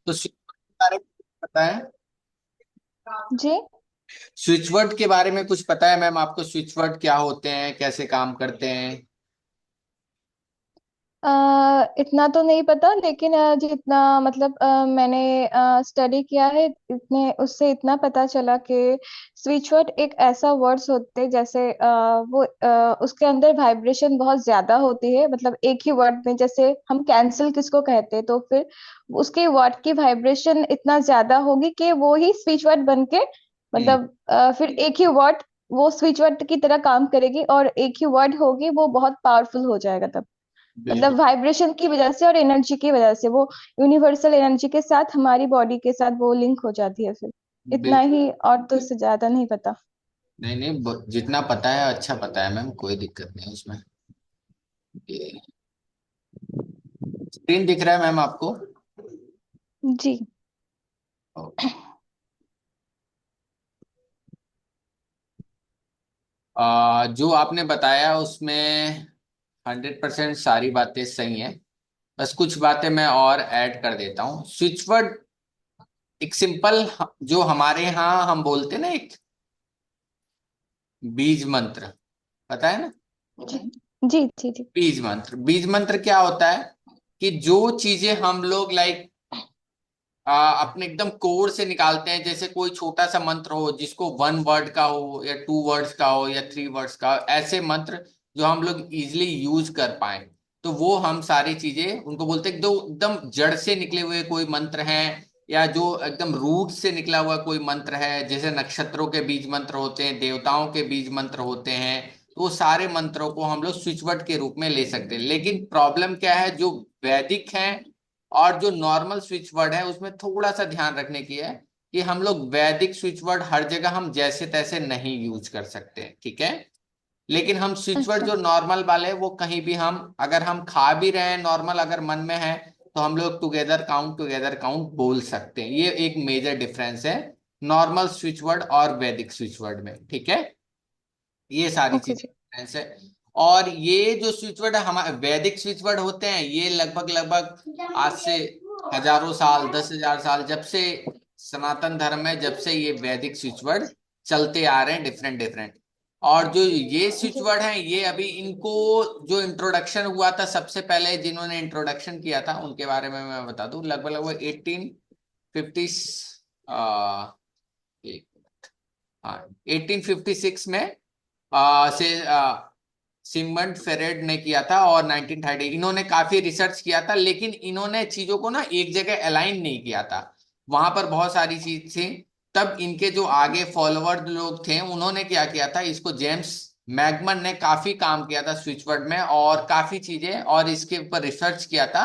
तो स्विच के बारे में कुछ पता है? जी। स्विच वर्ड के बारे में कुछ पता है मैम आपको? स्विच वर्ड क्या होते हैं, कैसे काम करते हैं? इतना तो नहीं पता, लेकिन जितना मतलब मैंने स्टडी किया है, इतने उससे इतना पता चला कि स्विच वर्ड एक ऐसा वर्ड्स होते हैं, जैसे वो उसके अंदर वाइब्रेशन बहुत ज्यादा होती है। मतलब एक ही वर्ड में, जैसे हम कैंसिल किसको कहते हैं, तो फिर उसके वर्ड की वाइब्रेशन इतना ज्यादा होगी कि वो ही स्विच वर्ड बन के, हम्म। मतलब फिर एक ही वर्ड वो स्विच वर्ड की तरह काम करेगी, और एक ही वर्ड होगी, वो बहुत पावरफुल हो जाएगा तब। बिल्कुल। मतलब वाइब्रेशन की वजह से और एनर्जी की वजह से वो यूनिवर्सल एनर्जी के साथ हमारी बॉडी के साथ वो लिंक हो जाती है फिर। इतना बिल्कुल। ही, और तो इससे ज्यादा नहीं पता। नहीं नहीं, जितना पता है अच्छा पता है मैम, कोई दिक्कत नहीं उसमें। ये स्क्रीन दिख रहा है मैम आपको? जी। जो आपने बताया उसमें 100% सारी बातें सही हैं। बस कुछ बातें मैं और ऐड कर देता हूँ। स्विच वर्ड एक सिंपल, जो हमारे यहाँ हम बोलते हैं ना, एक बीज मंत्र, पता है ना? जी जी जी जी। बीज मंत्र, बीज मंत्र क्या होता है कि जो चीजें हम लोग लाइक अपने एकदम कोर से निकालते हैं, जैसे कोई छोटा सा मंत्र हो जिसको 1 वर्ड का हो या 2 वर्ड्स का हो या 3 वर्ड्स का हो, ऐसे मंत्र जो हम लोग इजिली यूज कर पाए, तो वो हम सारी चीजें उनको बोलते हैं। दो एकदम जड़ से निकले हुए कोई मंत्र हैं, या जो एकदम रूट से निकला हुआ कोई मंत्र है, जैसे नक्षत्रों के बीज मंत्र होते हैं, देवताओं के बीज मंत्र होते हैं, तो वो सारे मंत्रों को हम लोग स्विच वर्ड के रूप में ले सकते हैं। लेकिन प्रॉब्लम क्या है, जो वैदिक है और जो नॉर्मल स्विच वर्ड है, उसमें थोड़ा सा ध्यान रखने की है कि हम लोग वैदिक स्विच वर्ड हर जगह हम जैसे तैसे नहीं यूज कर सकते हैं, ठीक है? लेकिन हम स्विच वर्ड अच्छा। जो नॉर्मल वाले हैं, वो कहीं भी हम अगर हम खा भी रहे हैं नॉर्मल, अगर मन में है, तो हम लोग टुगेदर काउंट बोल सकते हैं। ये एक मेजर डिफरेंस है नॉर्मल स्विच वर्ड और वैदिक स्विच वर्ड में, ठीक है? ये सारी ओके चीजें जी। डिफरेंस है। और ये जो स्विच वर्ड हमारे वैदिक स्विच वर्ड होते हैं, ये लगभग लगभग आज से हजारों साल, 10,000 साल, जब से सनातन धर्म है, जब से ये वैदिक स्विच वर्ड चलते आ रहे हैं, डिफरेंट डिफरेंट। और जो ये स्विच जी। वर्ड है, ये अभी इनको जो इंट्रोडक्शन हुआ था, सबसे पहले जिन्होंने इंट्रोडक्शन किया था उनके बारे में मैं बता दूं। लगभग लगभग 1850, एक, हाँ, 1856 में से सिगमंड फ्रेड ने किया था, और 1930 इन्होंने काफी रिसर्च किया था, लेकिन इन्होंने चीजों को ना एक जगह अलाइन नहीं किया था। वहां पर बहुत सारी चीज थी। तब इनके जो आगे फॉलोअर लोग थे, उन्होंने क्या किया था, इसको जेम्स मैगमन ने काफी काम किया था स्विचवर्ड में, और काफी चीजें और इसके ऊपर रिसर्च किया था।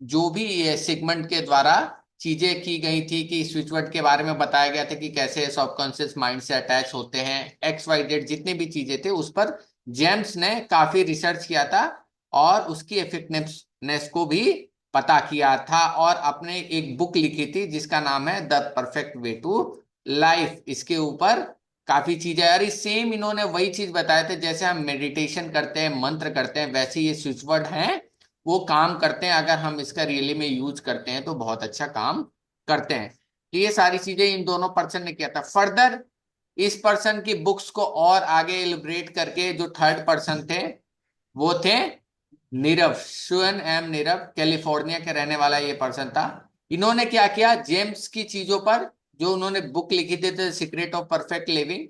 जो भी ये सिगमंड के द्वारा चीजें की गई थी, कि स्विचवर्ड के बारे में बताया गया था कि कैसे सबकॉन्शियस माइंड से अटैच होते हैं, XYZ जितनी भी चीजें थे, उस पर जेम्स ने काफी रिसर्च किया था, और उसकी इफेक्टिवनेस को भी पता किया था, और अपने एक बुक लिखी थी जिसका नाम है the perfect way to life. इसके ऊपर काफी चीजें, और इस सेम इन्होंने वही चीज बताए थे, जैसे हम मेडिटेशन करते हैं, मंत्र करते हैं, वैसे ये स्विचवर्ड हैं, वो काम करते हैं। अगर हम इसका रियली में यूज करते हैं तो बहुत अच्छा काम करते हैं। तो ये सारी चीजें इन दोनों पर्सन ने किया था। फर्दर इस पर्सन की बुक्स को और आगे एलिब्रेट करके जो थर्ड पर्सन थे, वो थे नीरव, शुएन एम नीरव, कैलिफोर्निया के रहने वाला ये पर्सन था। इन्होंने क्या किया, जेम्स की चीजों पर, जो उन्होंने बुक लिखी थी सीक्रेट ऑफ परफेक्ट लिविंग,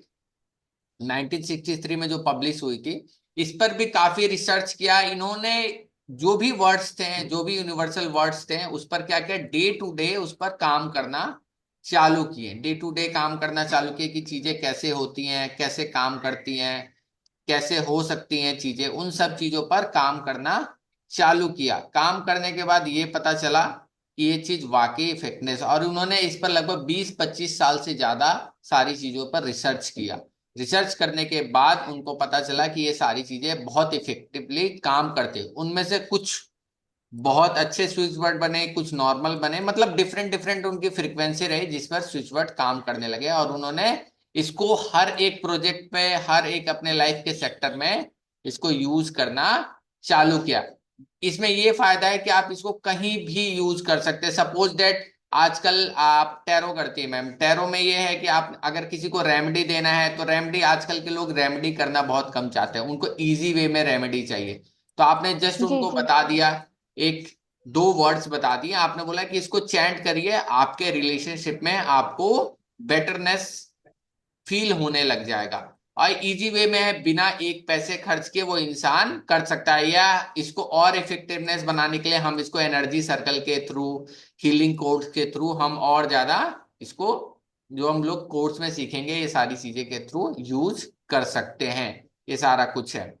1963 में जो पब्लिश हुई थी, इस पर भी काफी रिसर्च किया इन्होंने। जो भी वर्ड्स थे, जो भी यूनिवर्सल वर्ड्स थे, उस पर क्या किया, डे टू डे उस पर काम करना चालू किए। डे टू डे काम करना चालू किए कि चीजें कैसे होती हैं, कैसे काम करती हैं, कैसे हो सकती हैं चीजें, उन सब चीजों पर काम करना चालू किया। काम करने के बाद ये पता चला कि ये चीज वाकई इफेक्टनेस, और उन्होंने इस पर लगभग 20-25 साल से ज्यादा सारी चीजों पर रिसर्च किया। रिसर्च करने के बाद उनको पता चला कि ये सारी चीजें बहुत इफेक्टिवली काम करते, उनमें से कुछ बहुत अच्छे स्विच वर्ड बने, कुछ नॉर्मल बने, मतलब डिफरेंट डिफरेंट उनकी फ्रीक्वेंसी रही जिस पर स्विच वर्ड काम करने लगे, और उन्होंने इसको हर एक प्रोजेक्ट पे, हर एक अपने लाइफ के सेक्टर में इसको यूज करना चालू किया। इसमें ये फायदा है कि आप इसको कहीं भी यूज कर सकते हैं। सपोज दैट आजकल आप टैरो करती है मैम, टैरो में ये है कि आप अगर किसी को रेमेडी देना है तो रेमेडी, आजकल के लोग रेमेडी करना बहुत कम चाहते हैं, उनको इजी वे में रेमेडी चाहिए। तो आपने जस्ट जी उनको जी बता दिया, एक दो वर्ड्स बता दिए, आपने बोला कि इसको चैंट करिए, आपके रिलेशनशिप में आपको बेटरनेस फील होने लग जाएगा। और इजी वे में है, बिना एक पैसे खर्च के वो इंसान कर सकता है। या इसको और इफेक्टिवनेस बनाने के लिए हम इसको एनर्जी सर्कल के थ्रू, हीलिंग कोर्स के थ्रू हम और ज्यादा इसको, जो हम लोग कोर्स में सीखेंगे, ये सारी चीजें के थ्रू यूज कर सकते हैं। ये सारा कुछ है।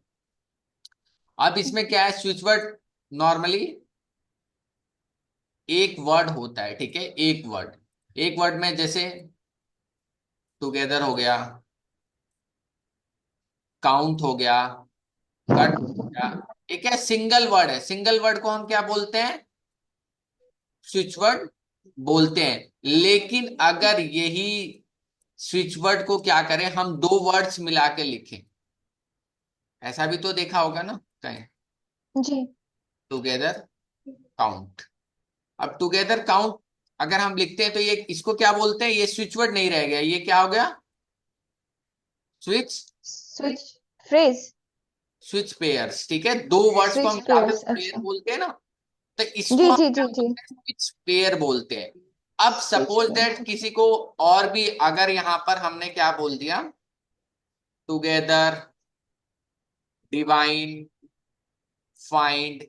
अब इसमें क्या है, स्विच वर्ड नॉर्मली एक वर्ड होता है, ठीक है, एक वर्ड। एक वर्ड में जैसे टुगेदर हो गया, काउंट हो गया, कट हो गया। ये क्या सिंगल वर्ड है, सिंगल वर्ड को हम क्या बोलते हैं, स्विच वर्ड बोलते हैं। लेकिन अगर यही स्विच वर्ड को क्या करें, हम दो वर्ड्स मिला के लिखें, ऐसा भी तो देखा होगा ना कहीं, जी टुगेदर काउंट। अब टुगेदर काउंट अगर हम लिखते हैं तो ये इसको क्या बोलते हैं, ये स्विच वर्ड नहीं रह गया, ये क्या हो गया, switch, switch phrase. Switch pairs, ठीक है, दो वर्ड्स को हम स्विच मिलाकर पेयर्स, पेयर अच्छा। बोलते हैं ना। तो जी इसको हम जी क्या जी जी। बोलते हैं, स्विच पेयर बोलते हैं। अब स्विच सपोज पेयर्स, दैट अच्छा। किसी को और भी, अगर यहां पर हमने क्या बोल दिया, टुगेदर, डिवाइन, फाइंड,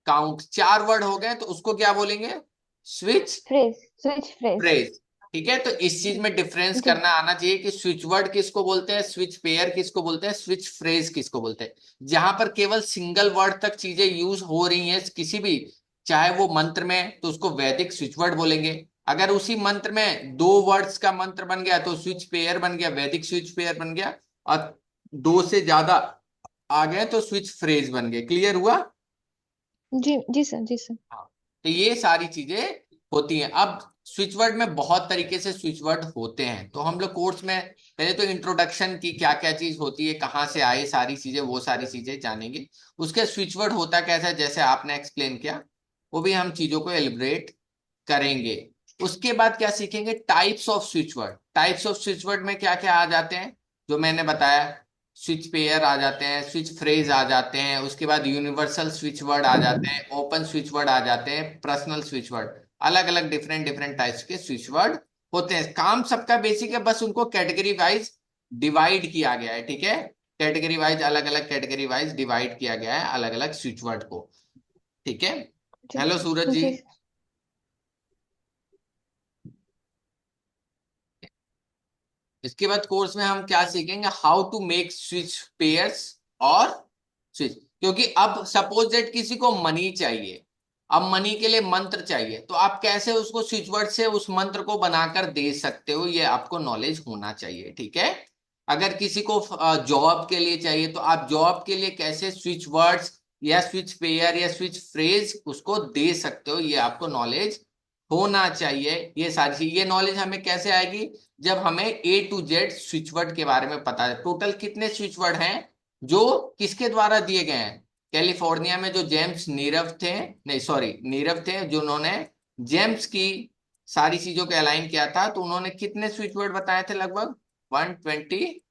काउंट, चार वर्ड हो गए, तो उसको क्या बोलेंगे, switch phrase, switch phrase. Phrase. ठीक है, तो इस चीज में डिफरेंस जी करना आना चाहिए कि स्विच वर्ड किसको बोलते हैं, स्विच पेयर किसको बोलते हैं, स्विच फ्रेज किसको बोलते हैं। जहां पर केवल सिंगल वर्ड तक चीजें यूज हो रही हैं किसी भी, चाहे वो मंत्र में, तो उसको वैदिक स्विच वर्ड बोलेंगे। अगर उसी मंत्र में दो वर्ड्स का मंत्र बन गया तो स्विच पेयर बन गया, वैदिक स्विच पेयर बन गया। और दो से ज्यादा आ गए तो स्विच फ्रेज बन गए। क्लियर हुआ? जी जी सर, जी सर। हाँ, तो ये सारी चीजें होती हैं। अब स्विच वर्ड में बहुत तरीके से स्विच वर्ड होते हैं, तो हम लोग कोर्स में पहले तो इंट्रोडक्शन की क्या क्या चीज होती है, कहाँ से आए सारी चीजें, वो सारी चीजें जानेंगे। उसके स्विच वर्ड होता कैसा है, जैसे आपने एक्सप्लेन किया, वो भी हम चीजों को एलिब्रेट करेंगे। उसके बाद क्या सीखेंगे, types off switch word. Types off switch word में क्या क्या आ जाते हैं, जो मैंने बताया, स्विच पेयर आ जाते हैं, स्विच फ्रेज आ जाते हैं, उसके बाद यूनिवर्सल स्विच वर्ड आ जाते हैं, ओपन स्विच वर्ड आ जाते हैं, पर्सनल स्विच वर्ड। अलग अलग डिफरेंट डिफरेंट टाइप्स के स्विच वर्ड होते हैं। काम सबका बेसिक है, बस उनको कैटेगरी वाइज डिवाइड किया गया है, ठीक है, कैटेगरी वाइज, अलग अलग कैटेगरी वाइज डिवाइड किया गया है अलग अलग स्विच वर्ड को। ठीक है। जी हेलो सूरज जी। जी। इसके बाद कोर्स में हम क्या सीखेंगे, how to make switch pairs और स्विच। क्योंकि अब सपोज दैट किसी को मनी चाहिए, अब मनी के लिए मंत्र चाहिए, तो आप कैसे उसको स्विच वर्ड से उस मंत्र को बनाकर दे सकते हो, ये आपको नॉलेज होना चाहिए, ठीक है। अगर किसी को जॉब के लिए चाहिए, तो आप जॉब के लिए कैसे स्विच वर्ड्स या स्विच पेयर या स्विच फ्रेज उसको दे सकते हो, ये आपको नॉलेज होना चाहिए। ये सारी चीज, ये नॉलेज हमें कैसे आएगी, जब हमें A to Z switch word के बारे में पता है। टोटल कितने स्विच वर्ड हैं जो किसके द्वारा दिए गए हैं, कैलिफोर्निया में जो जेम्स नीरव थे, नहीं सॉरी नीरव थे, जो उन्होंने जेम्स की सारी चीजों को अलाइन किया था, तो उन्होंने कितने स्विच वर्ड बताए थे, लगभग 125,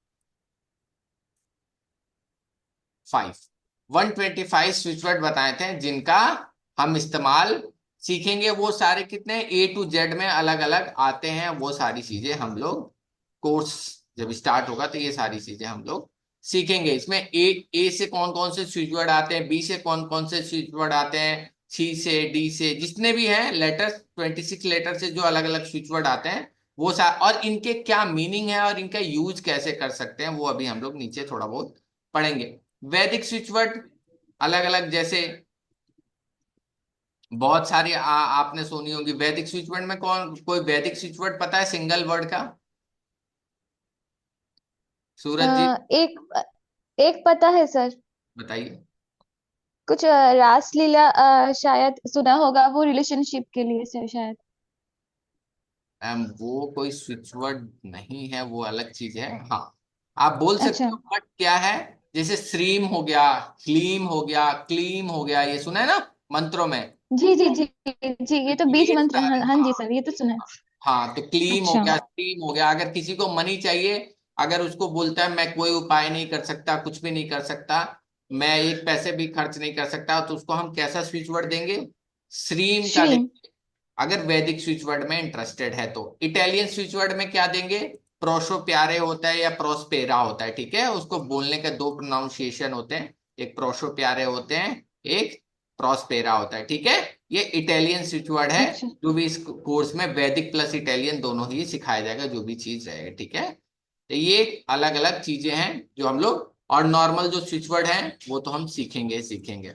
125 स्विच वर्ड बताए थे, जिनका हम इस्तेमाल सीखेंगे। वो सारे कितने A to Z में अलग अलग आते हैं, वो सारी चीजें हम लोग कोर्स जब स्टार्ट होगा तो ये सारी चीजें हम लोग सीखेंगे। इसमें ए से कौन कौन से स्विच वर्ड आते हैं, बी से कौन कौन से स्विच वर्ड आते हैं, सी से, डी से, जितने भी हैं लेटर्स, 26 लेटर से जो अलग अलग स्विच वर्ड आते हैं, वो और इनके क्या मीनिंग है और इनका यूज कैसे कर सकते हैं, वो अभी हम लोग नीचे थोड़ा बहुत पढ़ेंगे। वैदिक स्विच वर्ड अलग अलग, जैसे बहुत सारी आपने सुनी होगी। वैदिक स्विच वर्ड में कौन, कोई वैदिक स्विच वर्ड पता है सिंगल वर्ड का, सूरज जी एक एक पता है सर। बताइए। कुछ रासलीला, शायद सुना होगा, वो रिलेशनशिप के लिए सर शायद। वो कोई स्विच वर्ड नहीं है, वो अलग चीज है। हाँ, आप बोल सकते अच्छा। हो, बट क्या है, जैसे श्रीम हो गया, ह्लीम हो गया, क्लीम हो गया, ये सुना है ना मंत्रों में। जी जी जी जी, तो ये तो बीज ये मंत्र, हाँ सारे, हाँ जी हाँ सर, ये तो सुना है। हाँ, तो क्लीम हो अच्छा। गया, स्टीम हो गया। अगर किसी को मनी चाहिए, अगर उसको बोलता है मैं कोई उपाय नहीं कर सकता, कुछ भी नहीं कर सकता, मैं एक पैसे भी खर्च नहीं कर सकता, तो उसको हम कैसा स्विच वर्ड देंगे? श्रीम का श्रीम। देंगे। अगर वैदिक स्विच वर्ड में इंटरेस्टेड है तो इटालियन स्विच वर्ड में क्या देंगे? प्रोशो प्यारे होता है या प्रोस्पेरा होता है, ठीक है, उसको बोलने के दो प्रोनाउंसिएशन होते हैं, एक प्रोशो प्यारे होते हैं, एक प्रोस्पेरा होता है, ठीक है। ये इटालियन स्विच वर्ड है, अच्छा। जो भी इस कोर्स में वैदिक प्लस इटालियन दोनों ही सिखाया जाएगा, जो भी चीज रहेगा, ठीक है। तो ये अलग अलग चीजें हैं जो हम लोग, और नॉर्मल जो स्विच वर्ड है वो तो हम सीखेंगे सीखेंगे।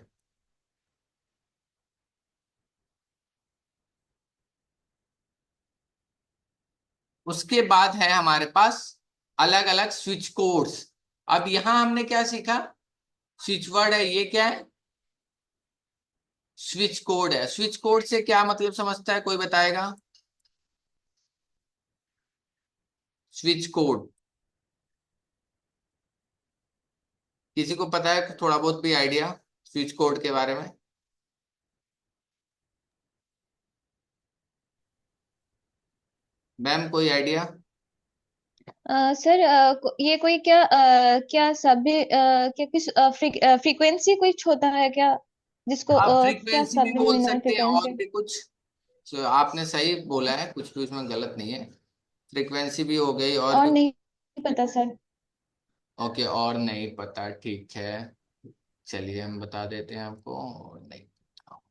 उसके बाद है हमारे पास अलग अलग स्विच कोड्स। अब यहां हमने क्या सीखा? स्विच वर्ड है, ये क्या है? स्विच कोड है। स्विच कोड से क्या मतलब समझता है, कोई बताएगा? स्विच कोड किसी को पता है थोड़ा बहुत भी आइडिया स्विच कोड के बारे में? मैम कोई आइडिया? सर, ये कोई क्या क्या सभी क्या किस फ्रीक्वेंसी कुछ होता है क्या, जिसको आप क्या फ्रीक्वेंसी भी बोल सब्लिमिनल सकते हैं और फ्रीक्वेंसी? भी कुछ। तो आपने सही बोला है, कुछ भी उसमें गलत नहीं है। फ्रीक्वेंसी भी हो गई, और और भी। नहीं पता सर। ओके, और नहीं पता, ठीक है। चलिए हम बता देते हैं आपको, और नहीं पता।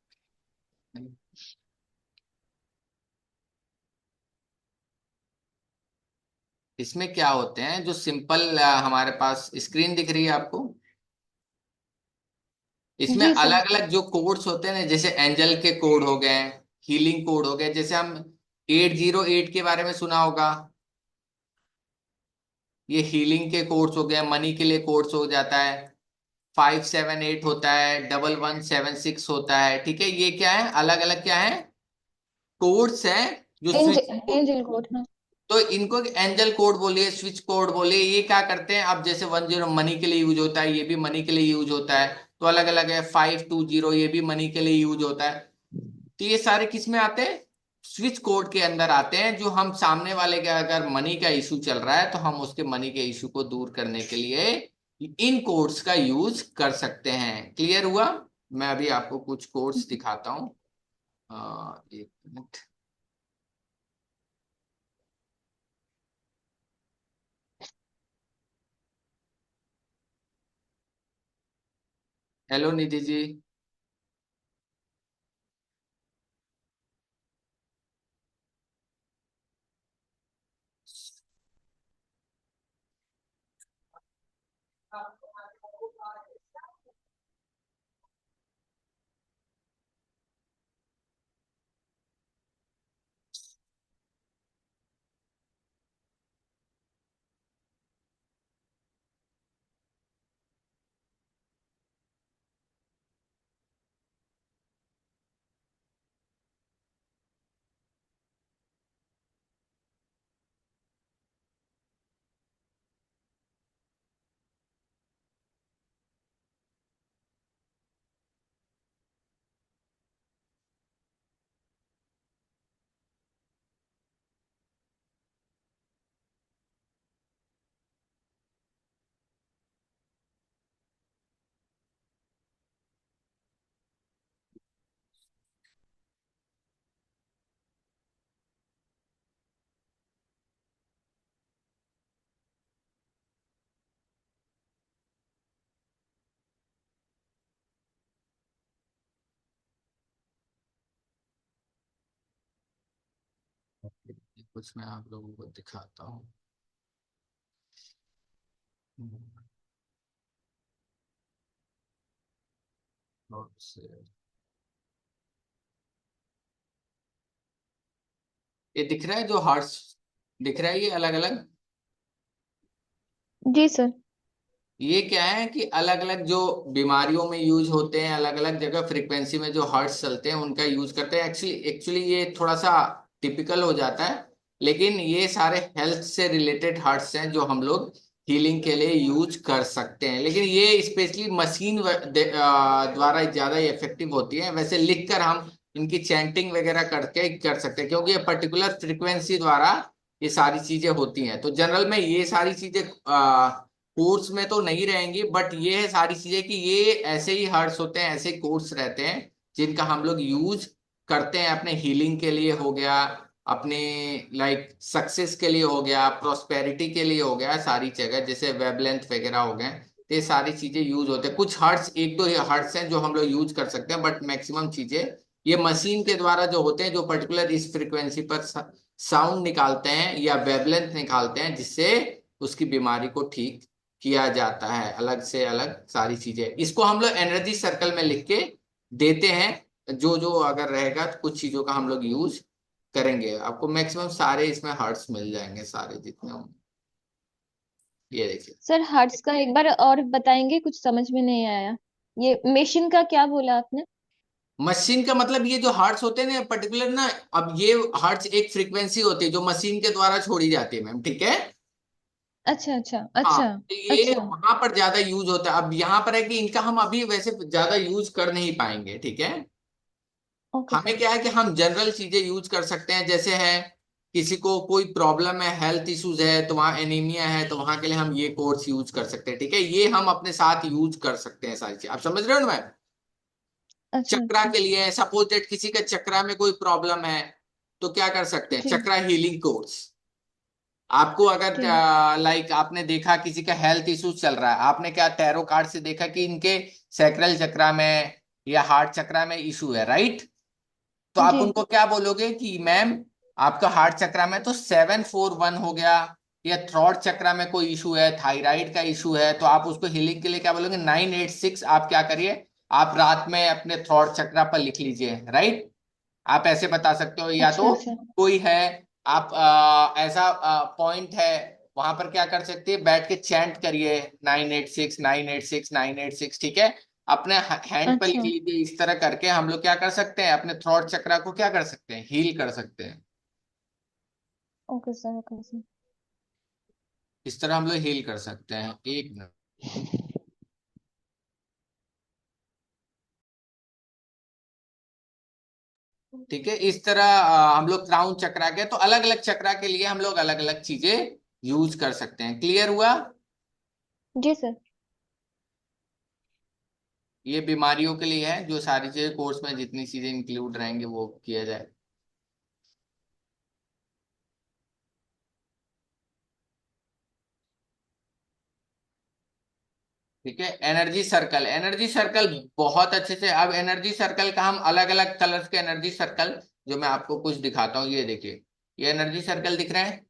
इसमें क्या होते हैं, जो सिंपल हमारे पास स्क्रीन दिख रही है आपको, इसमें जी सर। अलग अलग जो कोड्स होते हैं ना, जैसे एंजल के कोड हो गए, हीलिंग कोड हो गए, जैसे हम 808 के बारे में सुना होगा। ये हीलिंग के कोड्स हो गए, मनी के लिए कोड्स हो जाता है। 578 होता है, 1176 होता है, ठीक है। ये क्या है, अलग अलग क्या है, कोड्स हैं जो स्विच। एंजल एंजल कोड, हाँ। तो इनको एंजल कोड बोलिए, स्विच कोड बोलिए। ये क्या करते हैं, अब जैसे 10 मनी के लिए यूज होता है, ये भी मनी के लिए यूज होता है, तो अलग अलग है। 520 ये भी मनी के लिए यूज होता है। तो ये सारे किस में आते हैं? स्विच कोड के अंदर आते हैं, जो हम सामने वाले का अगर मनी का इशू चल रहा है तो हम उसके मनी के इशू को दूर करने के लिए इन कोड्स का यूज कर सकते हैं। क्लियर हुआ? मैं अभी आपको कुछ कोड्स दिखाता हूँ। एक मिनट। हेलो निधि जी। कुछ मैं आप लोगों को दिखाता हूँ। और ये दिख रहा है जो हार्ट्स दिख रहा है, ये अलग अलग। जी सर। ये क्या है कि अलग अलग जो बीमारियों में यूज होते हैं, अलग अलग जगह फ्रीक्वेंसी में जो हर्ट्स चलते हैं उनका यूज करते हैं। एक्चुअली एक्चुअली ये थोड़ा सा टिपिकल हो जाता है, लेकिन ये सारे हेल्थ से रिलेटेड हर्ट्स हैं जो हम लोग हीलिंग के लिए यूज कर सकते हैं। लेकिन ये स्पेशली मशीन द्वारा ज्यादा इफेक्टिव होती है। वैसे लिखकर हम इनकी चैंटिंग वगैरह करके कर सकते हैं, क्योंकि ये पर्टिकुलर फ्रीक्वेंसी द्वारा ये सारी चीजें होती हैं। तो जनरल में ये सारी चीजें कोर्स में तो नहीं रहेंगी, बट ये है सारी चीजें कि ये ऐसे ही हर्ट्स होते हैं, ऐसे कोर्स रहते हैं जिनका हम लोग यूज करते हैं अपने हीलिंग के लिए हो गया, अपने लाइक सक्सेस के लिए हो गया, प्रोस्पेरिटी के लिए हो गया, सारी जगह जैसे वेवलेंथ वगैरह हो गए, तो ये सारी चीजें यूज होते हैं। कुछ हर्ट्स, एक दो हर्ट्स हैं जो हम लोग यूज कर सकते हैं, बट मैक्सिमम चीजें ये मशीन के द्वारा जो होते हैं, जो पर्टिकुलर इस फ्रिक्वेंसी पर साउंड निकालते हैं या वेवलेंथ निकालते हैं, जिससे उसकी बीमारी को ठीक किया जाता है। अलग से अलग सारी चीजें, इसको हम लोग एनर्जी सर्कल में लिख के देते हैं। जो जो अगर रहेगा तो कुछ चीजों का हम लोग यूज करेंगे, आपको मैक्सिमम सारे इसमें हर्ट्स मिल जाएंगे, सारे जितने होंगे। ये देखिए, सर हर्ट्ज का एक बार और बताएंगे, कुछ समझ में नहीं आया। ये मशीन का क्या बोला आपने? मशीन का मतलब ये जो हार्ट्स होते हैं ना पर्टिकुलर ना, अब ये हार्ट्स एक फ्रीक्वेंसी होती है जो मशीन के द्वारा छोड़ी जाती है मैम, ठीक है। अच्छा अच्छा हाँ, अच्छा। तो ये अच्छा। वहां पर ज्यादा यूज होता है। अब यहाँ पर है कि इनका हम अभी वैसे ज्यादा यूज कर नहीं पाएंगे, ठीक है। ओके हमें सर। क्या है कि हम जनरल चीजें यूज कर सकते हैं, जैसे है किसी को कोई प्रॉब्लम है, हेल्थ इश्यूज है, तो वहाँ एनीमिया है, तो वहां के लिए हम ये कोर्स यूज कर सकते हैं, ठीक है। ये हम अपने साथ यूज कर सकते हैं सारी चीज, आप समझ रहे हो ना मैम। अच्छा चक्रा अच्छा। के लिए सपोज दैट किसी का चक्रा में कोई प्रॉब्लम है, तो क्या कर सकते हैं, जी। चक्रा हीलिंग कोर्स। आपको अगर जी। लाइक आपने देखा किसी का हेल्थ इश्यूज चल रहा है, आपने क्या टैरो कार्ड से देखा कि इनके सैक्रल चक्रा में या हार्ट चक्रा में इशू है, राइट। तो आप जी। उनको क्या बोलोगे कि मैम आपका हार्ट चक्रा में तो 741 हो गया, या थ्रॉट चक्रा में कोई इशू है, थायराइड का इशू है, तो आप उसको हीलिंग के लिए क्या बोलोगे, 986। आप क्या करिए, आप रात में अपने थ्रॉट चक्रा पर लिख लीजिए, राइट। आप ऐसे बता सकते हो, या अच्छा तो अच्छा। कोई है, आप ऐसा पॉइंट है, वहां पर क्या कर सकते हैं, बैठ के चैंट करिए 986 986 986, ठीक है। अपने हैंड पर लिख अच्छा। लीजिए। इस तरह करके हम लोग क्या कर सकते हैं, अपने थ्रॉट चक्रा को क्या कर सकते हैं, हील कर सकते हैं। Okay sir okay sir. इस तरह हम लोग हील कर सकते हैं। एक मिनट, ठीक है। इस तरह हम लोग क्राउन चक्रा के, तो अलग अलग चक्रा के लिए हम लोग अलग अलग चीजें यूज कर सकते हैं। क्लियर हुआ। जी सर। ये बीमारियों के लिए है, जो सारी चीजें कोर्स में जितनी चीजें इंक्लूड रहेंगे वो किया जाए। ठीक है। एनर्जी सर्कल, एनर्जी सर्कल बहुत अच्छे से, अब एनर्जी सर्कल का हम अलग अलग कलर्स के एनर्जी सर्कल, जो मैं आपको कुछ दिखाता हूँ, ये देखिए, ये एनर्जी सर्कल दिख रहे हैं।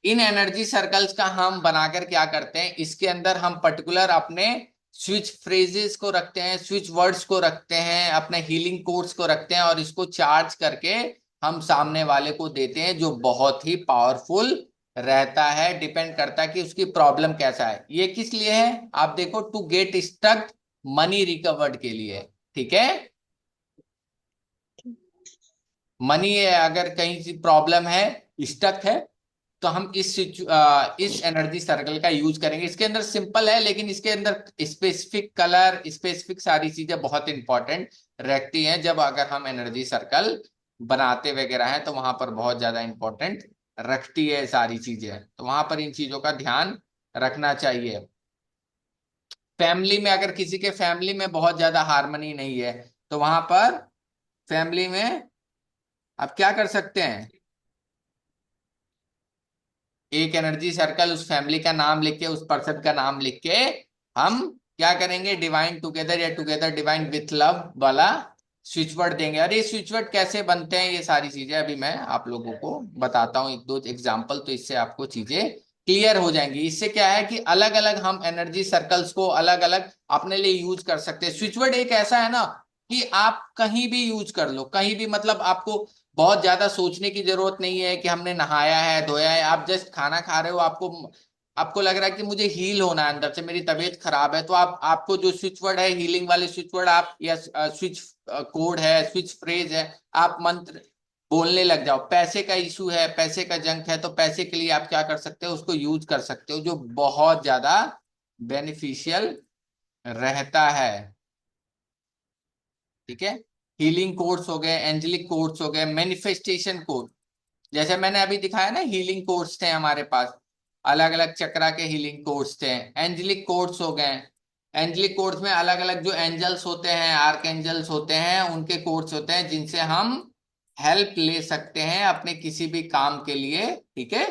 इन एनर्जी सर्कल्स का हम बनाकर क्या करते हैं, इसके अंदर हम पर्टिकुलर अपने स्विच फ्रेजेस को रखते हैं, स्विच वर्ड्स को रखते हैं, अपने हीलिंग कोर्स को रखते हैं, और इसको चार्ज करके हम सामने वाले को देते हैं, जो बहुत ही पावरफुल रहता है। डिपेंड करता है कि उसकी प्रॉब्लम कैसा है। ये किस लिए है, आप देखो, to get stuck money recovered के लिए, ठीक है। मनी अगर कहीं से प्रॉब्लम है, स्टक है, तो हम इस एनर्जी सर्कल का यूज करेंगे। इसके अंदर सिंपल है, लेकिन इसके अंदर स्पेसिफिक कलर, स्पेसिफिक सारी चीजें बहुत इंपॉर्टेंट रहती हैं। जब अगर हम एनर्जी सर्कल बनाते वगैरह हैं, तो वहां पर बहुत ज्यादा इंपॉर्टेंट रखती है सारी चीजें, तो वहां पर इन चीजों का ध्यान रखना चाहिए। फैमिली में अगर किसी के फैमिली में बहुत ज्यादा हार्मनी नहीं है, तो वहां पर फैमिली में आप क्या कर सकते हैं, एक एनर्जी सर्कल, उस फैमिली का नाम लिख के, उस पर्सन का नाम लिख के, हम क्या करेंगे, डिवाइन टुगेदर या टुगेदर डिवाइन विथ लव वाला स्विच वर्ड देंगे। और ये स्विच वर्ड कैसे बनते हैं, ये सारी चीजें अभी मैं आप लोगों को बताता हूँ, एक दो एग्जांपल, तो इससे आपको चीजें क्लियर हो जाएंगी। इससे क्या है कि अलग अलग हम एनर्जी सर्कल्स को अलग अलग अपने लिए यूज कर सकते हैं। स्विच वर्ड एक ऐसा है ना कि आप कहीं भी यूज कर लो, कहीं भी, मतलब आपको बहुत ज्यादा सोचने की जरूरत नहीं है कि हमने नहाया है, धोया है। आप जस्ट खाना खा रहे हो, आपको आपको लग रहा है कि मुझे हील होना है, अंदर से मेरी तबीयत खराब है, तो आप आपको जो स्विच वर्ड है, हीलिंग वाले स्विच वर्ड, आप या स्विच कोड है, स्विच फ्रेज है, आप मंत्र बोलने लग जाओ। पैसे का इशू है, पैसे का जंक है, तो पैसे के लिए आप क्या कर सकते हो, उसको यूज कर सकते हो, जो बहुत ज्यादा बेनिफिशियल रहता है, ठीक है। हीलिंग कोड्स हो गए, एंजेलिक कोड्स हो गए, मैनिफेस्टेशन कोड, जैसे मैंने अभी दिखाया ना, हीलिंग कोड्स थे हमारे पास, अलग अलग चक्रा के हीलिंग कोड्स थे। एंजेलिक कोड्स हो गए, एंजेलिक कोड्स में अलग अलग जो एंजल्स होते हैं, आर्क एंजल्स होते हैं, उनके कोड्स होते हैं जिनसे हम हेल्प ले सकते हैं अपने किसी भी काम के लिए, ठीक है।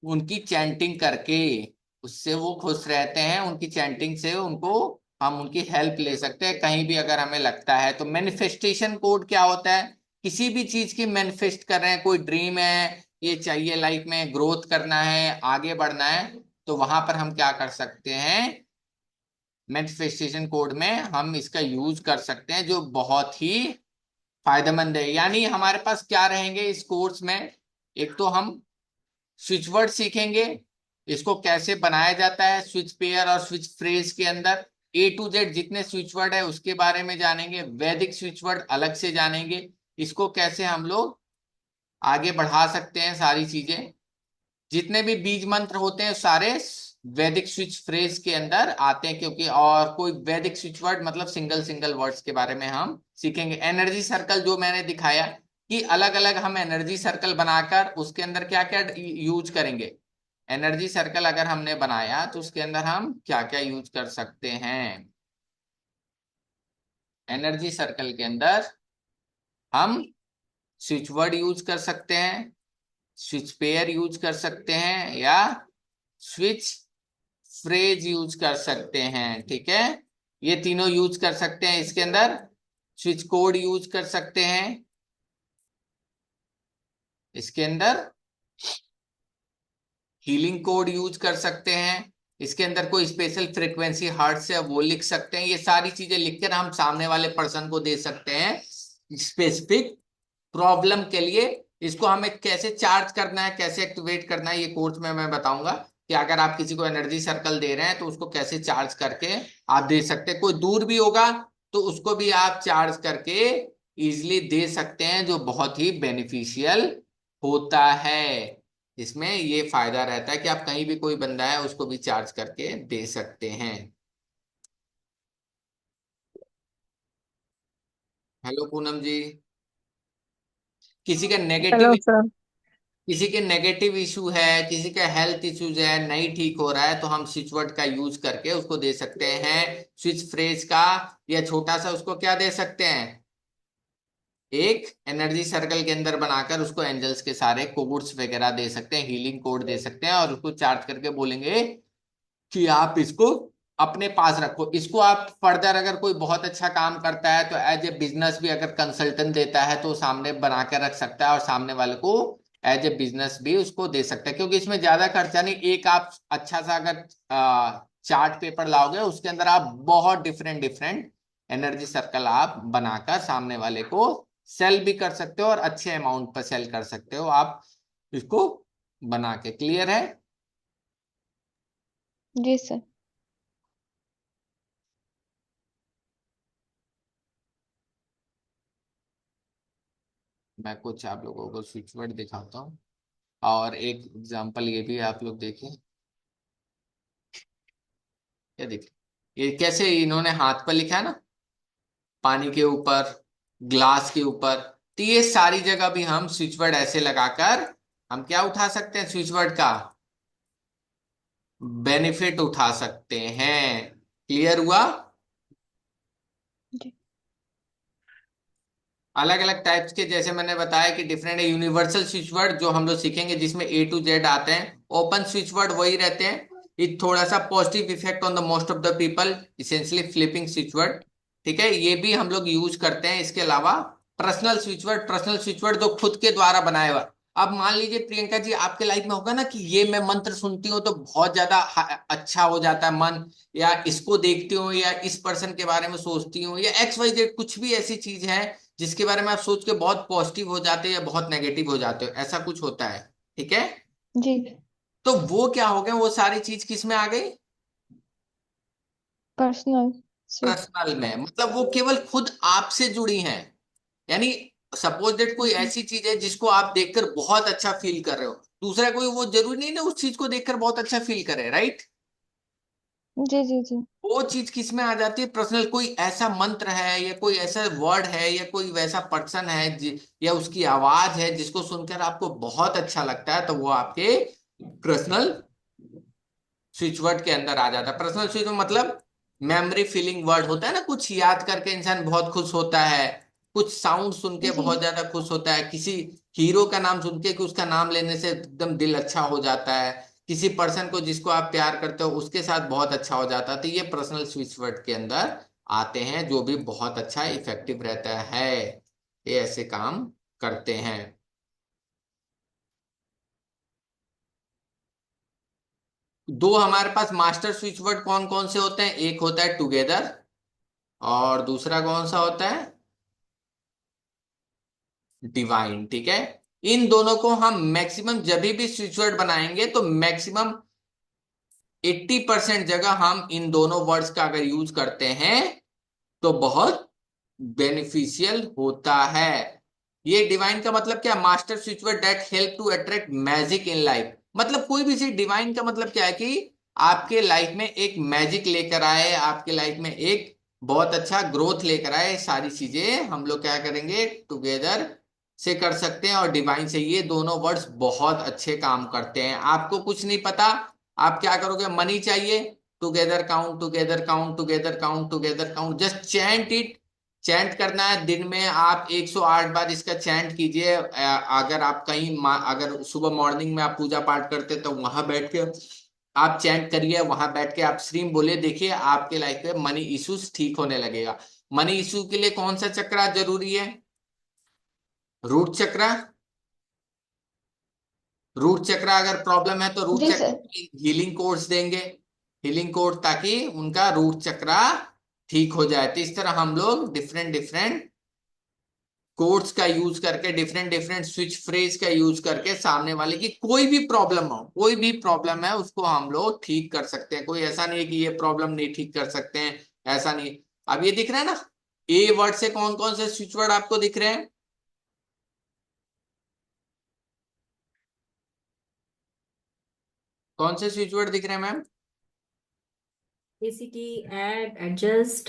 उनकी चैंटिंग करके उससे वो खुश रहते हैं, उनकी चैंटिंग से उनको हम उनकी हेल्प ले सकते हैं कहीं भी अगर हमें लगता है तो। मैनिफेस्टेशन कोड क्या होता है? किसी भी चीज की मैनिफेस्ट कर रहे हैं, कोई ड्रीम है, ये चाहिए लाइफ में, ग्रोथ करना है, आगे बढ़ना है, तो वहां पर हम क्या कर सकते हैं, मैनिफेस्टेशन कोड में हम इसका यूज कर सकते हैं, जो बहुत ही फायदेमंद है। यानी हमारे पास क्या रहेंगे इस कोर्स में, एक तो हम स्विच वर्ड सीखेंगे, इसको कैसे बनाया जाता है स्विच पेयर और स्विच फ्रेज के अंदर, A to Z जितने स्विच वर्ड है उसके बारे में जानेंगे, वैदिक स्विच वर्ड अलग से जानेंगे, इसको कैसे हम लोग आगे बढ़ा सकते हैं, सारी चीजें, जितने भी बीज मंत्र होते हैं सारे वैदिक स्विच फ्रेज के अंदर आते हैं, क्योंकि और कोई वैदिक स्विच वर्ड मतलब सिंगल सिंगल वर्ड्स के बारे में हम सीखेंगे। एनर्जी सर्कल जो मैंने दिखाया कि अलग अलग हम एनर्जी सर्कल बनाकर उसके अंदर क्या क्या यूज करेंगे, एनर्जी सर्कल अगर हमने बनाया तो उसके अंदर हम क्या क्या यूज कर सकते हैं। एनर्जी सर्कल के अंदर हम स्विच वर्ड यूज कर सकते हैं, स्विच पेयर यूज कर सकते हैं, या स्विच फ्रेज यूज कर सकते हैं, ठीक है। ये तीनों यूज कर सकते हैं इसके अंदर। स्विच कोड यूज कर सकते हैं इसके अंदर, हीलिंग कोड यूज कर सकते हैं इसके अंदर, कोई स्पेशल फ्रीक्वेंसी हर्ट्ज है वो लिख सकते हैं, ये सारी चीजें लिखकर हम सामने वाले पर्सन को दे सकते हैं स्पेसिफिक प्रॉब्लम के लिए। इसको हमें कैसे चार्ज करना है, कैसे एक्टिवेट करना है, ये कोर्स में मैं बताऊंगा कि अगर आप किसी को एनर्जी सर्कल दे रहे हैं तो उसको कैसे चार्ज करके आप दे सकते हैं। कोई दूर भी होगा तो उसको भी आप चार्ज करके इजिली दे सकते हैं, जो बहुत ही बेनिफिशियल होता है। इसमें ये फायदा रहता है कि आप कहीं भी कोई बंदा है उसको भी चार्ज करके दे सकते हैं। हेलो पूनम जी। किसी का नेगेटिव हेलो सर। किसी के नेगेटिव इशू है, किसी का हेल्थ इश्यूज है, नहीं ठीक हो रहा है, तो हम स्विच वर्ड का यूज करके उसको दे सकते हैं, स्विच फ्रेज का, या छोटा सा उसको क्या दे सकते हैं, एक एनर्जी सर्कल के अंदर बनाकर उसको एंजल्स के सारे कोड्स वगैरह दे सकते हैं, हीलिंग कोड दे सकते हैं, और उसको चार्ज करके बोलेंगे कि आप इसको अपने पास रखो। इसको आप फर्दर अगर कोई बहुत अच्छा काम करता है तो एज ए बिजनेस भी अगर कंसल्टेंट देता है तो सामने बना के रख सकता है, और सामने वाले को एज ए बिजनेस भी उसको दे सकता है, क्योंकि इसमें ज्यादा खर्चा नहीं। एक आप अच्छा सा अगर चार्ट पेपर लाओगे उसके अंदर आप बहुत डिफरेंट डिफरेंट एनर्जी सर्कल आप बनाकर सामने वाले को सेल भी कर सकते हो, और अच्छे अमाउंट पर सेल कर सकते हो आप इसको बना के। क्लियर है? जी सर। मैं कुछ आप लोगों को स्विच वर्ड दिखाता हूँ, और एक एग्जांपल ये भी आप लोग देखें। ये देखिए, ये कैसे इन्होंने हाथ पर लिखा है ना, पानी के ऊपर, ग्लास के ऊपर, तो ये सारी जगह भी हम स्विच वर्ड ऐसे लगाकर हम क्या उठा सकते हैं, स्विच वर्ड का बेनिफिट उठा सकते हैं। क्लियर हुआ? जी। अलग अलग टाइप्स के, जैसे मैंने बताया कि डिफरेंट है। यूनिवर्सल स्विच वर्ड जो हम लोग सीखेंगे जिसमें A to Z आते हैं। ओपन स्विच वर्ड वही रहते हैं, इट थोड़ा सा positive effect on the most of the people, essentially flipping switch word, ठीक है, ये भी हम लोग यूज करते हैं। इसके अलावा पर्सनल स्विच वर्ड जो खुद के द्वारा बनाया हुआ। अब मान लीजिए प्रियंका जी, आपके लाइफ में होगा ना कि ये मैं मंत्र सुनती हूँ तो बहुत ज्यादा अच्छा हो जाता है मन, या इसको देखती हूँ, या इस पर्सन के बारे में सोचती हूँ, या XYZ कुछ भी ऐसी चीज है जिसके बारे में आप सोच के बहुत पॉजिटिव हो जाते हो या बहुत नेगेटिव हो जाते हो, ऐसा कुछ होता है, ठीक है। जी। तो वो क्या हो गया, वो सारी चीज किस में आ गई, पर्सनल स्विच। पर्सनल में, मतलब वो केवल खुद आपसे जुड़ी हैं। यानी सपोज दैट कोई जी। ऐसी चीज है जिसको आप देखकर बहुत अच्छा फील कर रहे हो, दूसरा कोई वो जरूरी नहीं ना उस चीज को देखकर बहुत अच्छा फील करे, राइट। जी जी जी। वो चीज किस में आ जाती है, पर्सनल, कोई ऐसा मंत्र है या कोई ऐसा वर्ड है या कोई वैसा पर्सन है या उसकी आवाज है जिसको सुनकर आपको बहुत अच्छा लगता है, तो वो आपके पर्सनल स्विच वर्ड के अंदर आ जाता है। पर्सनल स्विच मतलब मेमोरी फीलिंग वर्ड होता है ना, कुछ याद करके इंसान बहुत खुश होता है, कुछ साउंड सुन के जी बहुत ज्यादा खुश होता है, किसी हीरो का नाम सुन के कि उसका नाम लेने से एकदम दिल अच्छा हो जाता है, किसी पर्सन को जिसको आप प्यार करते हो उसके साथ बहुत अच्छा हो जाता है, तो ये पर्सनल स्विच वर्ड के अंदर आते हैं, जो भी बहुत अच्छा इफेक्टिव रहता है, ये ऐसे काम करते हैं। दो हमारे पास मास्टर स्विच वर्ड कौन कौन से होते हैं, एक होता है टुगेदर और दूसरा कौन सा होता है, डिवाइन। ठीक है, इन दोनों को हम मैक्सिमम जब भी स्विच वर्ड बनाएंगे तो मैक्सिमम 80% जगह हम इन दोनों वर्ड्स का अगर यूज करते हैं तो बहुत बेनिफिशियल होता है। ये डिवाइन का मतलब क्या, master switch word that help to attract magic in life, मतलब कोई भी चीज, डिवाइन का मतलब क्या है कि आपके लाइफ में एक मैजिक लेकर आए, आपके लाइफ में एक बहुत अच्छा ग्रोथ लेकर आए, सारी चीजें हम लोग क्या करेंगे, टुगेदर से कर सकते हैं, और डिवाइन से, ये दोनों वर्ड्स बहुत अच्छे काम करते हैं। आपको कुछ नहीं पता, आप क्या करोगे, मनी चाहिए, together count, together count, together count, together count, just chant it. Chant करना है, दिन में आप 108 बार इसका चैंट कीजिए। अगर आप कहीं अगर सुबह मॉर्निंग में आप पूजा पाठ करते तो वहां बैठ के आप चैंट करिए, वहां बैठ के आप श्रीम बोले, देखिए आपके लाइफ में मनी इश्यूज ठीक होने लगेगा। मनी इशू के लिए कौन सा चक्र जरूरी है, रूट चक्र। रूट चक्र अगर प्रॉब्लम है तो रूट जी चक्र सर। की हीलिंग कोर्स देंगे, हीलिंग कोर्स, ताकि उनका रूट चक्र ठीक हो जाए। तो इस तरह हम लोग डिफरेंट डिफरेंट कोड्स का यूज करके, डिफरेंट डिफरेंट स्विच फ्रेज का यूज करके, सामने वाले की कोई भी प्रॉब्लम हो, कोई भी प्रॉब्लम है उसको हम लोग ठीक कर सकते हैं। कोई ऐसा नहीं है कि ये प्रॉब्लम नहीं ठीक कर सकते हैं, ऐसा नहीं। अब ये दिख रहा है ना, ए वर्ड से कौन कौन से स्विच वर्ड आपको दिख रहे हैं, कौन से स्विच वर्ड दिख रहे हैं मैम। ACT, add, adjust,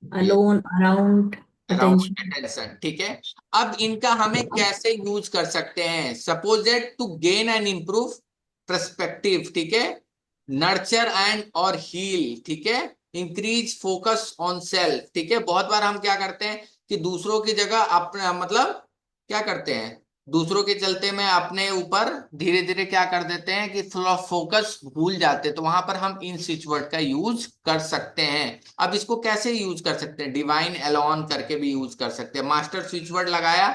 ये alone, around, around attention. Attention, ठीक है। अब इनका हमें कैसे यूज कर सकते हैं, suppose that to gain and improve perspective, ठीक है, नर्चर एंड और हील, ठीक है, इंक्रीज फोकस ऑन सेल्फ, ठीक है। बहुत बार हम क्या करते हैं कि दूसरों की जगह अपना, मतलब क्या करते हैं, दूसरों के चलते में अपने ऊपर धीरे धीरे क्या कर देते हैं कि थोड़ा फोकस भूल जाते हैं, तो वहां पर हम इन स्विच वर्ड का यूज कर सकते हैं। अब इसको कैसे यूज कर सकते हैं, डिवाइन एलोन करके भी यूज कर सकते हैं। मास्टर स्विच वर्ड लगाया,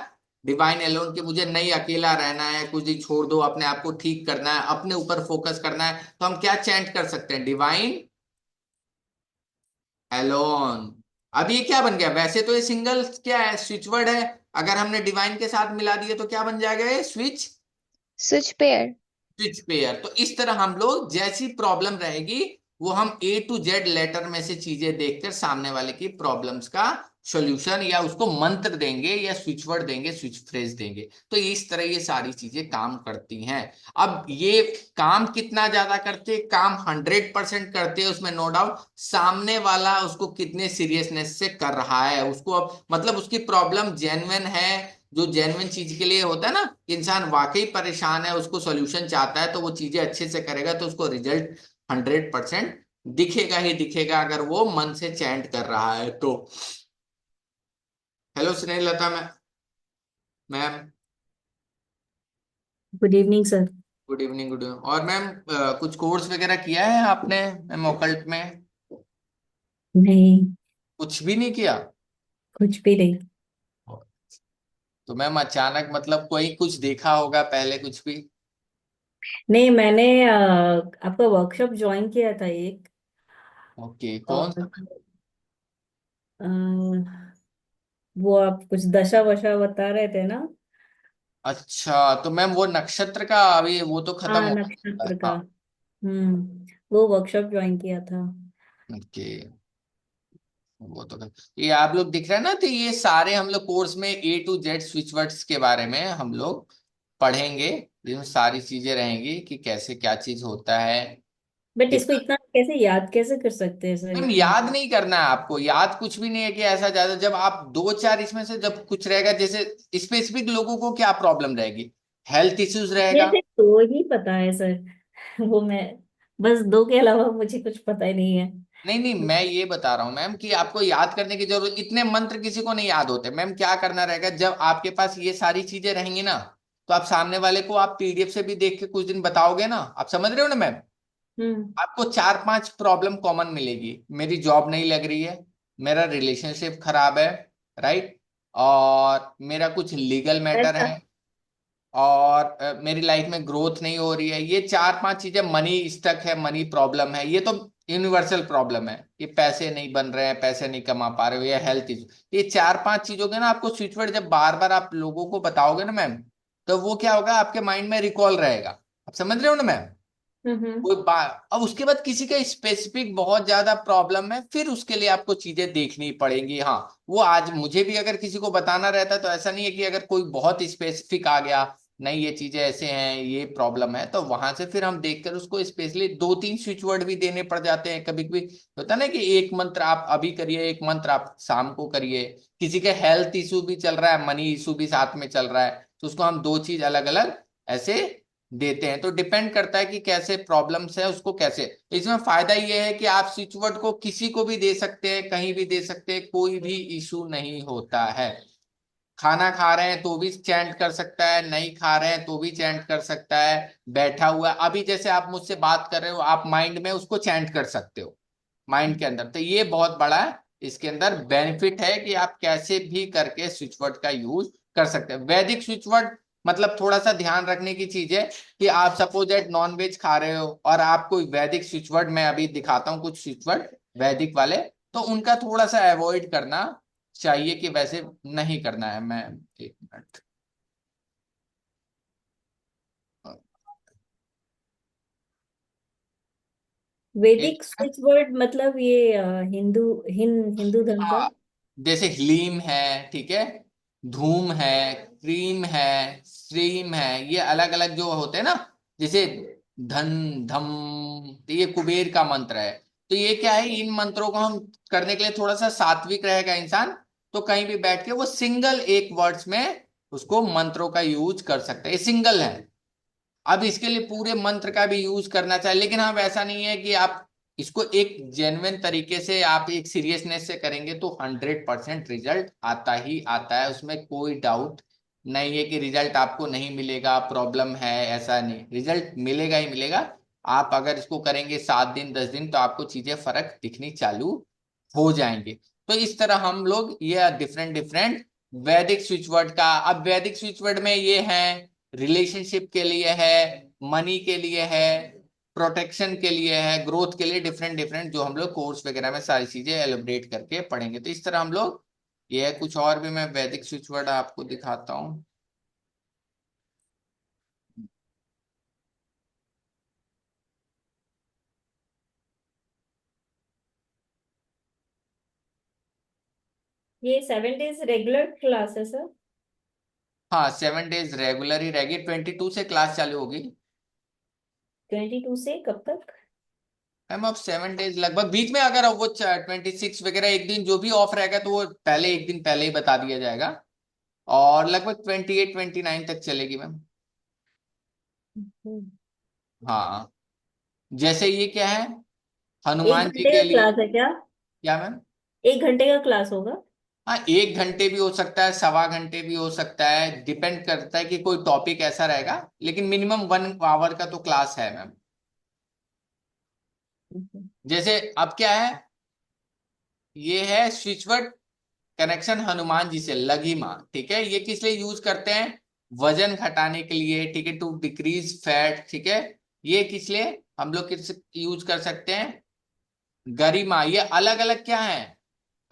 डिवाइन एलोन, के मुझे नहीं अकेला रहना है, कुछ दिन छोड़ दो, अपने आप को ठीक करना है, अपने ऊपर फोकस करना है, तो हम क्या चैंट कर सकते हैं, डिवाइन एलोन। अब ये क्या बन गया, वैसे तो ये सिंगल क्या है, स्विच वर्ड है, अगर हमने डिवाइन के साथ मिला दिए तो क्या बन जाएगा, ये switch switch pair. Switch pair. तो इस तरह हम लोग जैसी प्रॉब्लम रहेगी वो हम A to Z लेटर में से चीजें देखकर सामने वाले की प्रॉब्लम्स का सॉल्यूशन या उसको मंत्र देंगे या स्विच वर्ड देंगे, स्विच फ्रेज देंगे। तो इस तरह ये सारी चीजें काम करती हैं। अब ये काम कितना ज्यादा करते हैं, काम 100% करते हैं, उसमें नो डाउट। सामने वाला उसको कितने सीरियसनेस से कर रहा है, उसको अब मतलब उसकी प्रॉब्लम जेन्युइन है, जो जेन्युइन चीज के लिए होता है ना, इंसान वाकई परेशान है, उसको सॉल्यूशन चाहता है, तो वो चीजें अच्छे से करेगा तो उसको रिजल्ट 100% दिखेगा ही दिखेगा, अगर वो मन से चैंट कर रहा है तो। Hello Snehlata ma'am, ma'am Good evening, sir. Good evening, good evening. और मैम कुछ कोर्स वगैरह किया है आपने मैम ओकल्ट में, नहीं, कुछ भी नहीं किया। कुछ भी नहीं। तो मैम अचानक मतलब कोई कुछ देखा होगा पहले कुछ भी। नहीं, मैंने आपका वर्कशॉप ज्वाइन किया था एक। ओके, कौन और सा। अ, वो आप कुछ दशा वशा बता रहे थे ना। अच्छा, तो मैम वो नक्षत्र का अभी वो तो खत्म हाँ, हो गया है। नक्षत्र का। हाँ, वो वर्कशॉप ज्वाइन किया था। ओके, वो तो ये आप लोग दिख रहे हैं ना, तो ये सारे हम लोग कोर्स में A to Z switch words के बारे में हम लोग पढ़ेंगे, जिसमें सारी चीजें रहेंगी कि कैसे क्या चीज होता है, बट इसको इतना कैसे याद कैसे कर सकते हैं सर, मैम इतना? याद नहीं करना है आपको, याद कुछ भी नहीं है कि ऐसा ज्यादा, जब आप दो चार इसमें से जब कुछ रहेगा, जैसे स्पेसिफिक लोगों को क्या प्रॉब्लम रहेगी, हेल्थ इश्यूज मुझे रहेगा। सिर्फ दो ही पता है सर। वो मैं, बस दो के अलावा मुझे कुछ पता ही नहीं है। नहीं नहीं, मैं ये बता रहा हूँ मैम कि आपको याद करने की जरूरत, इतने मंत्र किसी को नहीं याद होते मैम। क्या करना रहेगा, जब आपके पास ये सारी चीजें रहेंगी ना, तो आप सामने वाले को आप पीडीएफ से भी देख के कुछ दिन बताओगे ना, आप समझ रहे हो ना मैम। हम्म। आपको चार पांच प्रॉब्लम कॉमन मिलेगी, मेरी जॉब नहीं लग रही है, मेरा रिलेशनशिप खराब है, राइट, और मेरा कुछ लीगल मैटर ऐसा? है, और मेरी लाइफ में ग्रोथ नहीं हो रही है। ये चार पांच चीजें, मनी स्टक है, मनी प्रॉब्लम है, ये तो यूनिवर्सल प्रॉब्लम है। ये पैसे नहीं बन रहे हैं, पैसे नहीं कमा पा रहे हो, ये हेल्थ इशू, ये चार पांच चीजों के ना आपको स्विच वर्ड जब बार बार आप लोगों को बताओगे ना मैम, तो वो क्या होगा, आपके माइंड में रिकॉल रहेगा। आप समझ रहे हो ना मैम। हम्म। कोई बात, अब उसके बाद किसी का स्पेसिफिक बहुत ज्यादा प्रॉब्लम है, फिर उसके लिए आपको चीजें देखनी पड़ेंगी। हाँ, वो आज मुझे भी अगर किसी को बताना रहता है, तो ऐसा नहीं है कि अगर कोई बहुत स्पेसिफिक आ गया, नहीं ये चीजें ऐसे हैं, ये प्रॉब्लम है, तो वहां से फिर हम देखकर उसको स्पेशली दो तीन स्विच वर्ड भी देने पड़ जाते हैं कभी कभी। होता ना कि एक मंत्र आप अभी करिए, एक मंत्र आप शाम को करिए। किसी का हेल्थ इशू भी चल रहा है, मनी इशू भी साथ में चल रहा है, तो उसको हम दो चीज अलग अलग ऐसे देते हैं। तो डिपेंड करता है कि कैसे प्रॉब्लम्स है उसको कैसे। तो इसमें फायदा ये है कि आप स्विच वर्ड को किसी को भी दे सकते हैं, कहीं भी दे सकते हैं, कोई भी इशू नहीं होता है। खाना खा रहे हैं तो भी चैंट कर सकता है, नहीं खा रहे हैं तो भी चैंट कर सकता है, बैठा हुआ है, अभी जैसे आप मुझसे बात कर रहे हो, आप माइंड में उसको चैंट कर सकते हो, माइंड के अंदर। तो ये बहुत बड़ा इसके अंदर बेनिफिट है कि आप कैसे भी करके स्विच वर्ड का यूज कर सकते हैं। वैदिक स्विच वर्ड मतलब थोड़ा सा ध्यान रखने की चीज है कि आप सपोज दैट नॉन वेज खा रहे हो और आप कोई वैदिक स्विच वर्ड, मैं अभी दिखाता हूँ कुछ स्विच वर्ड वैदिक वाले, तो उनका थोड़ा सा अवॉइड करना चाहिए, कि वैसे नहीं करना है। मैं एक मिनट, एक वैदिक स्विच वर्ड मतलब ये हिंदू हिंदू धर्म का? हाँ, जैसे हीलिंग है, ठीक है, धूम है, क्रीम है, श्रीम है, ये अलग अलग जो होते हैं ना, जैसे धन धम, तो ये कुबेर का मंत्र है। तो ये क्या है, इन मंत्रों को हम करने के लिए थोड़ा सा सात्विक रहेगा इंसान, तो कहीं भी बैठ के वो सिंगल एक वर्ड्स में उसको मंत्रों का यूज कर सकते हैं, ये सिंगल है। अब इसके लिए पूरे मंत्र का भी यूज करना चाहिए, लेकिन हाँ वैसा नहीं है कि आप इसको एक जेन्युइन तरीके से, आप एक सीरियसनेस से करेंगे तो 100% रिजल्ट आता ही आता है, उसमें कोई डाउट नहीं है कि रिजल्ट आपको नहीं मिलेगा, प्रॉब्लम है, ऐसा नहीं, रिजल्ट मिलेगा ही मिलेगा। आप अगर इसको करेंगे 7 दिन 10 दिन, तो आपको चीजें फर्क दिखनी चालू हो जाएंगे। तो इस तरह हम लोग ये डिफरेंट डिफरेंट वैदिक स्विच वर्ड का, अब वैदिक स्विच वर्ड में ये है, रिलेशनशिप के लिए है, मनी के लिए है, प्रोटेक्शन के लिए है, ग्रोथ के लिए, डिफरेंट डिफरेंट जो हम लोग कोर्स वगैरह में सारी चीजें एलिब्रेट करके पढ़ेंगे। तो इस तरह हम लोग, ये है कुछ और भी मैं वैदिक स्विच वर्ड आपको दिखाता हूँ। ये 7 डेज रेगुलर क्लास है सर? हाँ, 7 डेज रेगुलर ही रहेगी, 22 से क्लास चालू होगी। 22 से कब तक? मैम अब 7 डेज लगभग, बीच में अगर वो 26 वगैरह एक दिन जो भी ऑफ रहेगा, तो वो पहले एक दिन पहले ही बता दिया जाएगा, और लगभग 28 29 तक चलेगी मैम। हम्म। हाँ, जैसे ये क्या है, एक हनुमान जी घंटे के का लिए। क्लास है क्या? क्या मैम। 1 घंटे का क्लास होगा? हाँ, 1 घंटे भी हो सकता है, सवा घंटे भी हो सकता है, डिपेंड करता है कि कोई टॉपिक ऐसा रहेगा, लेकिन मिनिमम 1 आवर का तो क्लास है मैम। जैसे अब क्या है, ये है स्विचवर्ड कनेक्शन हनुमान जी से, लघिमा, ठीक है, ये किस लिए यूज करते हैं, वजन घटाने के लिए, ठीक है, टू डिक्रीज फैट, ठीक है। ये किस लिए हम लोग किस यूज कर सकते हैं, गरिमा, ये अलग अलग क्या है,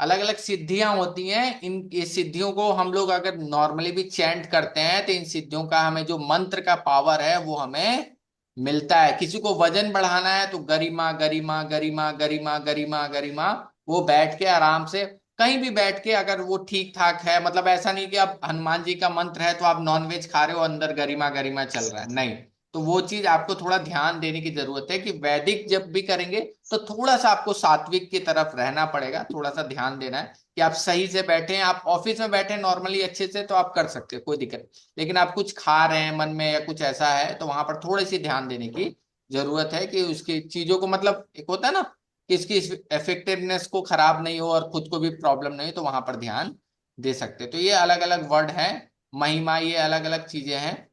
अलग अलग सिद्धियां होती हैं। इन ये सिद्धियों को हम लोग अगर नॉर्मली भी चैंट करते हैं, तो इन सिद्धियों का हमें जो मंत्र का पावर है वो हमें मिलता है। किसी को वजन बढ़ाना है तो गरिमा गरिमा गरिमा गरिमा गरिमा गरिमा, वो बैठ के आराम से कहीं भी बैठ के, अगर वो ठीक ठाक है, मतलब ऐसा नहीं कि आप हनुमान जी का मंत्र है तो आप नॉनवेज खा रहे हो, अंदर गरिमा गरिमा चल रहा है, नहीं। तो वो चीज आपको थोड़ा ध्यान देने की जरूरत है कि वैदिक जब भी करेंगे तो थोड़ा सा आपको सात्विक की तरफ रहना पड़ेगा, थोड़ा सा ध्यान देना है कि आप सही से बैठे हैं। आप ऑफिस में बैठे हैं नॉर्मली अच्छे से तो आप कर सकते हो, कोई दिक्कत नहीं। लेकिन आप कुछ खा रहे हैं मन में या कुछ ऐसा है तो वहां पर थोड़ी सी ध्यान देने की जरूरत है कि उसकी चीजों को, मतलब एक होता है ना कि इसकी इफेक्टिवनेस को खराब नहीं हो और खुद को भी प्रॉब्लम नहीं हो, तो वहां पर ध्यान दे सकते हो। तो ये अलग अलग वर्ड है, महिमा, ये अलग अलग चीजें हैं।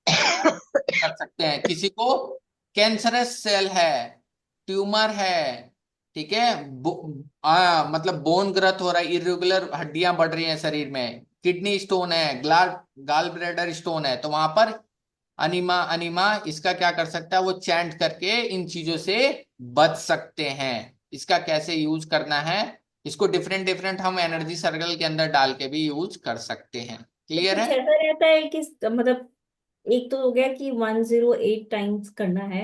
कर सकते हैं किसी को कैंसरस सेल है, ट्यूमर है, ठीक है, मतलब बोन ग्रोथ हो रहा है, इरेगुलर हड्डियां बढ़ रही हैं शरीर में, किडनी स्टोन है, गाल ब्लैडर स्टोन है, तो वहां पर अनिमा अनिमा इसका क्या कर सकता है, वो चैंट करके इन चीजों से बच सकते हैं। इसका कैसे यूज करना है, इसको डिफरेंट डिफरेंट हम एनर्जी सर्कल के अंदर डाल के भी यूज कर सकते हैं। तो क्लियर कुछ है? ऐसा रहता है कि मतलब एक तो हो गया कि 108 टाइम्स करना है,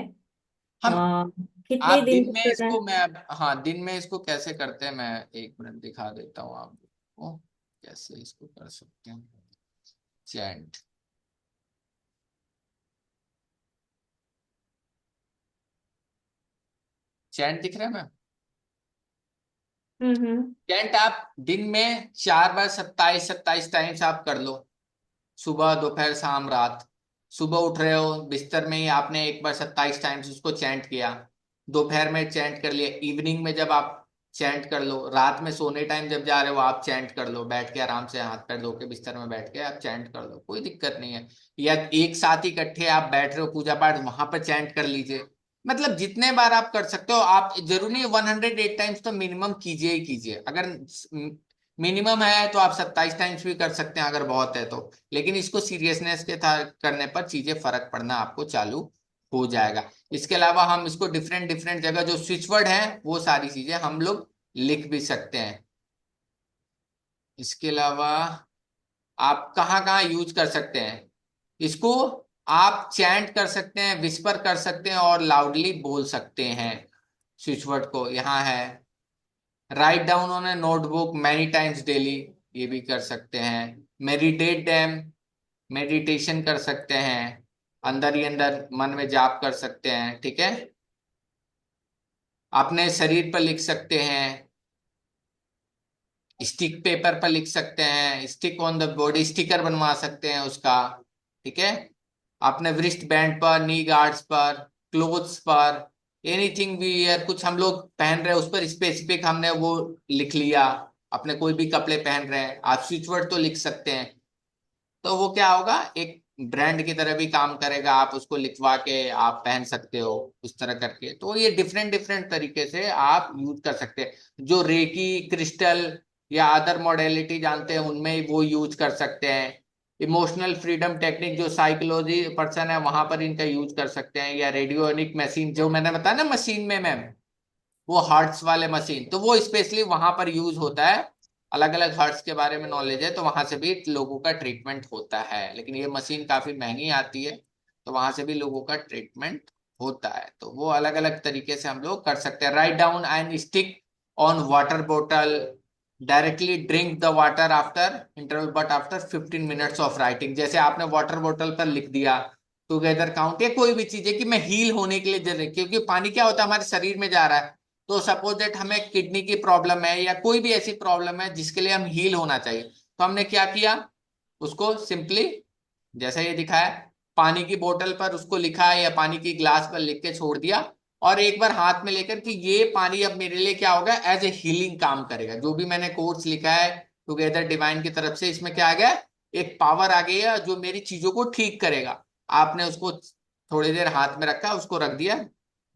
हम आ, कितने आप दिन दिन तक में करना इसको, है? मैं हाँ दिन में इसको कैसे करते हैं, मैं एक मिनट दिखा देता हूँ आपको कैसे इसको कर सकते हैं। चैंट, चैंट दिख रहा है मैं? हम्म। चैंट आप दिन में 4 बार 27 टाइम्स आप कर लो। सुबह दोपहर शाम रात। सुबह उठ रहे हो बिस्तर में ही आपने 1 बार 27 टाइम्स उसको चैंट किया, दोपहर में चैंट कर लिया, इवनिंग में जब आप चैंट कर लो, रात में सोने टाइम जब जा रहे हो आप चैंट कर लो, बैठ के आराम से हाथ पैर धो के बिस्तर में बैठ के आप चैंट कर लो, कोई दिक्कत नहीं है। या एक साथ ही इकट्ठे आप बैठ रहे हो पूजा पाठ, वहां पर चैंट कर लीजिए। मतलब जितने बार आप कर सकते हो, आप जरूरी नहीं 108 टाइम्स तो मिनिमम कीजिए ही कीजिए। अगर मिनिमम है तो आप 27 टाइम्स भी कर सकते हैं अगर बहुत है तो। लेकिन इसको सीरियसनेस के था करने पर चीजें फर्क पड़ना आपको चालू हो जाएगा। इसके अलावा हम इसको डिफरेंट डिफरेंट जगह जो स्विच वर्ड है वो सारी चीजें हम लोग लिख भी सकते हैं। इसके अलावा आप कहाँ कहाँ यूज कर सकते हैं इसको, आप चैंट कर सकते हैं, विस्पर कर सकते हैं और लाउडली बोल सकते हैं। स्विच वर्ड को यहाँ है, write down on A notebook many times daily, ये भी कर सकते हैं। मेडिटेट डैम, मेडिटेशन कर सकते हैं, अंदर ही अंदर मन में जाप कर सकते हैं, ठीक है। अपने शरीर पर लिख सकते हैं, स्टिक पेपर पर लिख सकते हैं, stick on the body sticker बनवा सकते हैं उसका, ठीक है। अपने वृष्ट बैंड पर, नी गार्ड्स पर, क्लोथ्स पर, एनीथिंग भी ईयर कुछ हम लोग पहन रहे हैं उस पर स्पेसिफिक हमने वो लिख लिया। अपने कोई भी कपड़े पहन रहे हैं आप स्विच वर्ड तो लिख सकते हैं। तो वो क्या होगा, एक ब्रांड की तरह भी काम करेगा, आप उसको लिखवा के आप पहन सकते हो उस तरह करके। तो ये डिफरेंट डिफरेंट तरीके से आप यूज कर सकते हैं। जो रेकी क्रिस्टल या अदर मॉडलिटी जानते हैं उनमें वो यूज कर सकते हैं। इमोशनल फ्रीडम टेक्निक जो साइकोलॉजी पर्सन है वहां पर इनका यूज कर सकते हैं। या रेडियोनिक मशीन जो मैंने बताया ना मशीन में मैम, वो हार्ट्स वाले मशीन, तो वो स्पेशली वहां पर यूज होता है। अलग अलग हार्ट्स के बारे में नॉलेज है तो वहां से भी लोगों का ट्रीटमेंट होता है, लेकिन ये मशीन काफी महंगी आती है, तो वहां से भी लोगों का ट्रीटमेंट होता है। तो वो अलग अलग तरीके से हम लोग कर सकते हैं। Write down and stick on water बोतल, directly drink the water after interval but after 15 minutes of writing. जैसे आपने वाटर बोतल पर लिख दिया टुगेदर काउंट, या कोई भी चीज है कि मैं हील होने के लिए जरूरी, क्योंकि पानी क्या होता है हमारे शरीर में जा रहा है। तो सपोज दैट हमें किडनी की प्रॉब्लम है या कोई भी ऐसी प्रॉब्लम है जिसके लिए हम हील होना चाहिए, तो हमने क्या किया, उसको सिंपली जैसा ये दिखाया, पानी की बोतल पर उसको लिखा है या पानी की ग्लास पर लिख के छोड़ दिया, और एक बार हाथ में लेकर कि ये पानी अब मेरे लिए क्या होगा, एज ए हीलिंग काम करेगा। जो भी मैंने कोर्स लिखा है टुगेदर डिवाइन की तरफ से, इसमें क्या आ गया, एक पावर आ गई है जो मेरी चीजों को ठीक करेगा। आपने उसको थोड़ी देर हाथ में रखा, उसको रख दिया,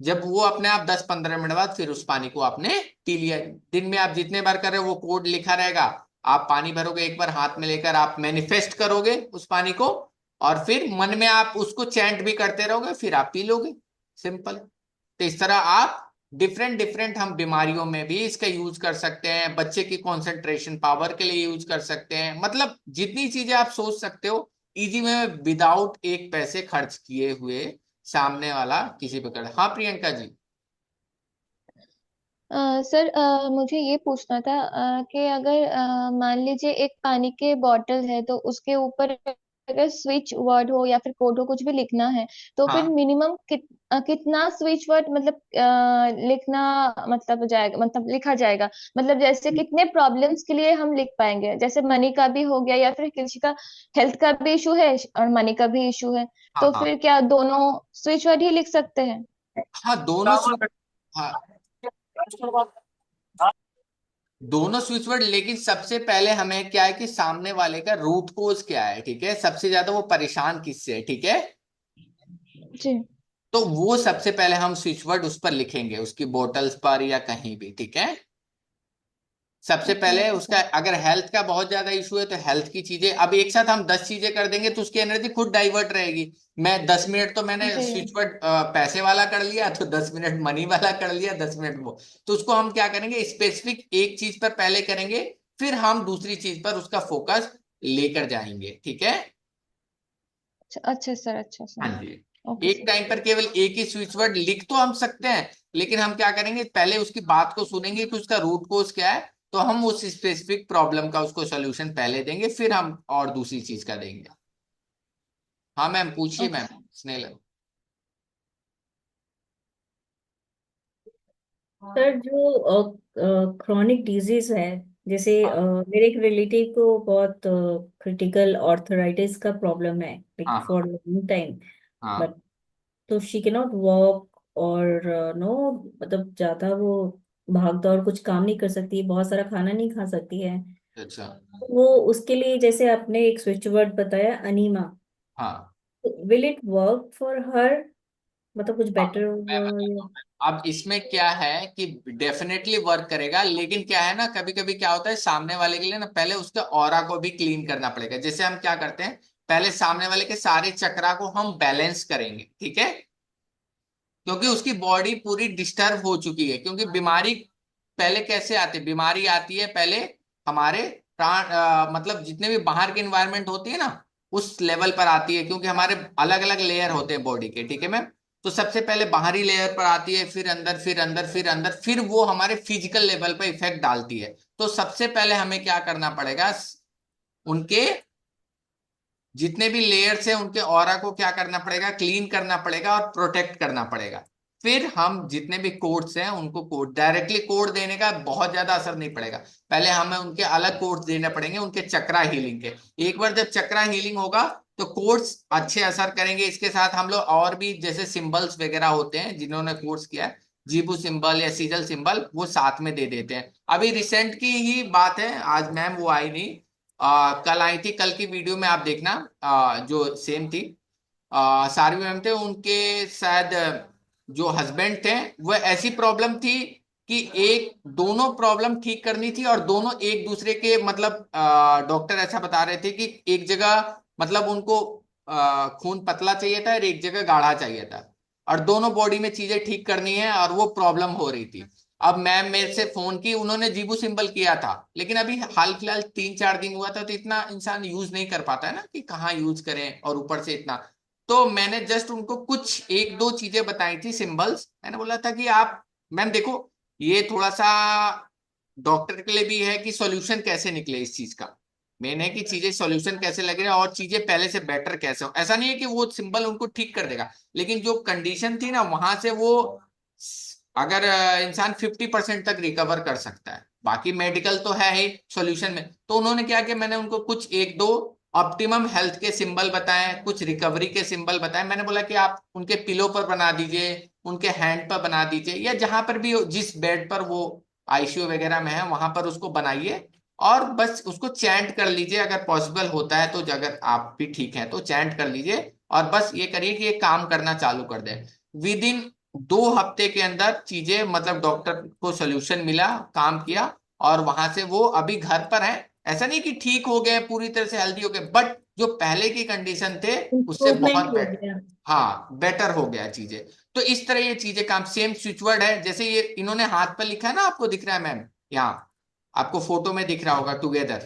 जब वो अपने आप 10-15 मिनट बाद फिर उस पानी को आपने पी लिया। दिन में आप जितने बार कर रहे हो वो कोड लिखा रहेगा, आप पानी भरोगे एक बार हाथ में लेकर, आप मैनिफेस्ट करोगे उस पानी को, और फिर मन में आप उसको चैंट भी करते रहोगे, फिर आप पी लोगे। सिंपल। तो इस तरह आप डिफरेंट डिफरेंट हम बीमारियों में भी इसका यूज कर सकते हैं, बच्चे की कंसंट्रेशन पावर के लिए यूज कर सकते हैं, मतलब जितनी चीजें आप सोच सकते हो इजी में, विदाउट एक पैसे खर्च किए हुए सामने वाला किसी पे कर। हाँ प्रियंका जी। सर, मुझे ये पूछना था कि अगर मान लीजिए एक पानी के बॉटल है तो उसके ऊपर अगर स्विच वर्ड हो या फिर कोड हो, कुछ भी लिखना है, तो फिर हाँ मिनिमम कितना स्विच वर्ड मतलब लिखना, मतलब जाएगा, मतलब लिखा जाएगा, मतलब जैसे कितने प्रॉब्लम्स के लिए हम लिख पाएंगे? जैसे मनी का भी हो गया, या फिर किसी का हेल्थ का भी इशू है और मनी का भी इशू है, हाँ तो हाँ फिर क्या दोनों स्विच वर्ड ही लिख सकते हैं? हाँ दोनों स्विच, हाँ दोनों स्विच वर्ड, लेकिन सबसे पहले हमें क्या है कि सामने वाले का रूट कोज क्या है, ठीक है, सबसे ज्यादा वो परेशान किससे है, ठीक है। जी। तो वो सबसे पहले हम स्विच वर्ड उस पर लिखेंगे, उसकी बोतल्स पर या कहीं भी, ठीक है। सबसे ओके पहले ओके उसका सर। अगर हेल्थ का बहुत ज्यादा इशू है तो हेल्थ की चीजें, अब एक साथ हम 10 चीजें कर देंगे तो उसकी एनर्जी खुद डाइवर्ट रहेगी। मैं 10 मिनट तो मैंने जी। स्विच वर्ड पैसे वाला कर लिया, तो 10 मिनट मनी वाला कर लिया, 10 मिनट वो। तो उसको हम क्या करेंगे, स्पेसिफिक एक चीज पर पहले करेंगे, फिर हम दूसरी चीज पर उसका फोकस लेकर जाएंगे, ठीक है। अच्छा अच्छा सर, अच्छा हाँ सर। जी। ओके एक सर। टाइम पर केवल एक ही स्विच वर्ड लिख तो हम सकते हैं, लेकिन हम क्या करेंगे, पहले उसकी बात को सुनेंगे कि उसका रूट कोज क्या है, तो हम उस स्पेसिफिक प्रॉब्लम का उसको सोल्यूशन पहले देंगे, फिर हम और दूसरी चीज का देंगे। हाँ मैम, पूछिए ओके मैम। सर। स्नेल। सर, जो क्रोनिक डिजीज है, जैसे हाँ मेरे एक रिलेटिव को बहुत क्रिटिकल ऑर्थराइटिस का प्रॉब्लम है, लाइक हाँ फॉर लॉन्ग टाइम। हाँ। बट तो शी कैन नॉट वॉक, और नो, मतलब ज्यादा वो भाग दौड़ कुछ काम नहीं कर सकती, बहुत सारा खाना नहीं खा सकती है। अच्छा। वो उसके लिए जैसे आपने एक स्विच वर्ड बताया, अनीमा, हाँ will it work for her? मतलब कुछ हाँ बेटर मैं होगा बताता हूँ। अब इसमें क्या है कि डेफिनेटली वर्क करेगा, लेकिन क्या है ना, कभी कभी क्या होता है, सामने वाले के लिए ना पहले उसके ऑरा को भी क्लीन करना पड़ेगा। जैसे हम क्या करते हैं, पहले सामने वाले के सारे चक्रा को हम बैलेंस करेंगे, ठीक है, क्योंकि उसकी बॉडी पूरी डिस्टर्ब हो चुकी है। क्योंकि बीमारी पहले कैसे आती है, बीमारी आती है पहले हमारे प्राण मतलब जितने भी बाहर के इन्वायरमेंट होती है ना, उस लेवल पर आती है, क्योंकि हमारे अलग अलग लेयर होते हैं बॉडी के, ठीक है मैम। तो सबसे पहले बाहरी लेयर पर आती है, फिर अंदर, फिर अंदर, फिर अंदर, फिर वो हमारे फिजिकल लेवल पर इफेक्ट डालती है। तो सबसे पहले हमें क्या करना पड़ेगा, उनके जितने भी लेयर्स हैं उनके ऑरा को क्या करना पड़ेगा, क्लीन करना पड़ेगा और प्रोटेक्ट करना पड़ेगा। फिर हम जितने भी कोड्स हैं उनको कोड, डायरेक्टली कोड देने का बहुत ज्यादा असर नहीं पड़ेगा, पहले हमें उनके अलग कोड्स देने पड़ेंगे, उनके चक्रा हीलिंग के। एक बार जब चक्रा हीलिंग होगा तो कोड्स अच्छे असर करेंगे। इसके साथ हम लोग और भी जैसे सिंबल्स वगैरह होते हैं, जिन्होंने कोर्स किया है, जीबू सिंबल या सीजल सिंबल, वो साथ में दे देते हैं। अभी रिसेंट की ही बात है, आज मैम वो आई नहीं, कल आई थी, कल की वीडियो में आप देखना, जो सेम थी, सारवी मैम थे उनके, शायद जो हस्बैंड थे, वो ऐसी प्रॉब्लम थी कि एक दोनों प्रॉब्लम ठीक करनी थी, और दोनों एक दूसरे के मतलब डॉक्टर ऐसा बता रहे थे कि एक जगह मतलब उनको खून पतला चाहिए था और एक जगह गाढ़ा चाहिए था, और दोनों बॉडी में चीजें ठीक करनी है, और वो प्रॉब्लम हो रही थी। अब मैम मेरे से फोन की, उन्होंने जीबू सिंबल किया था, लेकिन अभी हाल फिलहाल 3-4 दिन हुआ था, तो इतना इंसान यूज नहीं कर पाता है ना कि कहाँ यूज करें, और ऊपर से इतना। तो मैंने जस्ट उनको कुछ एक दो चीजें बताई थी, सिंबल्स, मैंने बोला था कि आप मैम देखो, ये थोड़ा सा डॉक्टर के लिए भी है कि सॉल्यूशन कैसे निकले इस चीज का, मेन है कि चीजें सॉल्यूशन कैसे लगे और चीजें पहले से बेटर कैसे हो। ऐसा नहीं है कि वो सिंबल उनको ठीक कर देगा, लेकिन जो कंडीशन थी ना वहां से वो, अगर इंसान 50% तक रिकवर कर सकता है, बाकी मेडिकल तो है ही सॉल्यूशन में। तो उन्होंने क्या किया, मैंने उनको कुछ एक दो ऑप्टिमम हेल्थ के सिंबल बताए, कुछ रिकवरी के सिंबल बताए। मैंने बोला कि आप उनके पिलो पर बना दीजिए, उनके हैंड पर बना दीजिए, या जहां पर भी जिस बेड पर वो आईसीयू वगैरह में है वहां पर उसको बनाइए, और बस उसको चैंट कर लीजिए, अगर पॉसिबल होता है तो, अगर आप भी ठीक है तो चैंट कर लीजिए, और बस ये करिए कि ये काम करना चालू कर दे। विद इन 2 हफ्ते के अंदर चीजें, मतलब डॉक्टर को सोल्यूशन मिला, काम किया, और वहां से वो अभी घर पर है। ऐसा नहीं कि ठीक हो गए पूरी तरह से हेल्दी हो गए, बट जो पहले की कंडीशन थे उससे बहुत इम्प्रूवमेंट हो बेटर, गया। हाँ बेटर हो गया चीजें। तो इस तरह ये चीजें काम, सेम स्विचवर्ड है, जैसे ये इन्होंने हाथ पर लिखा है ना, आपको दिख रहा है मैम, यहाँ आपको फोटो में दिख रहा होगा टुगेदर।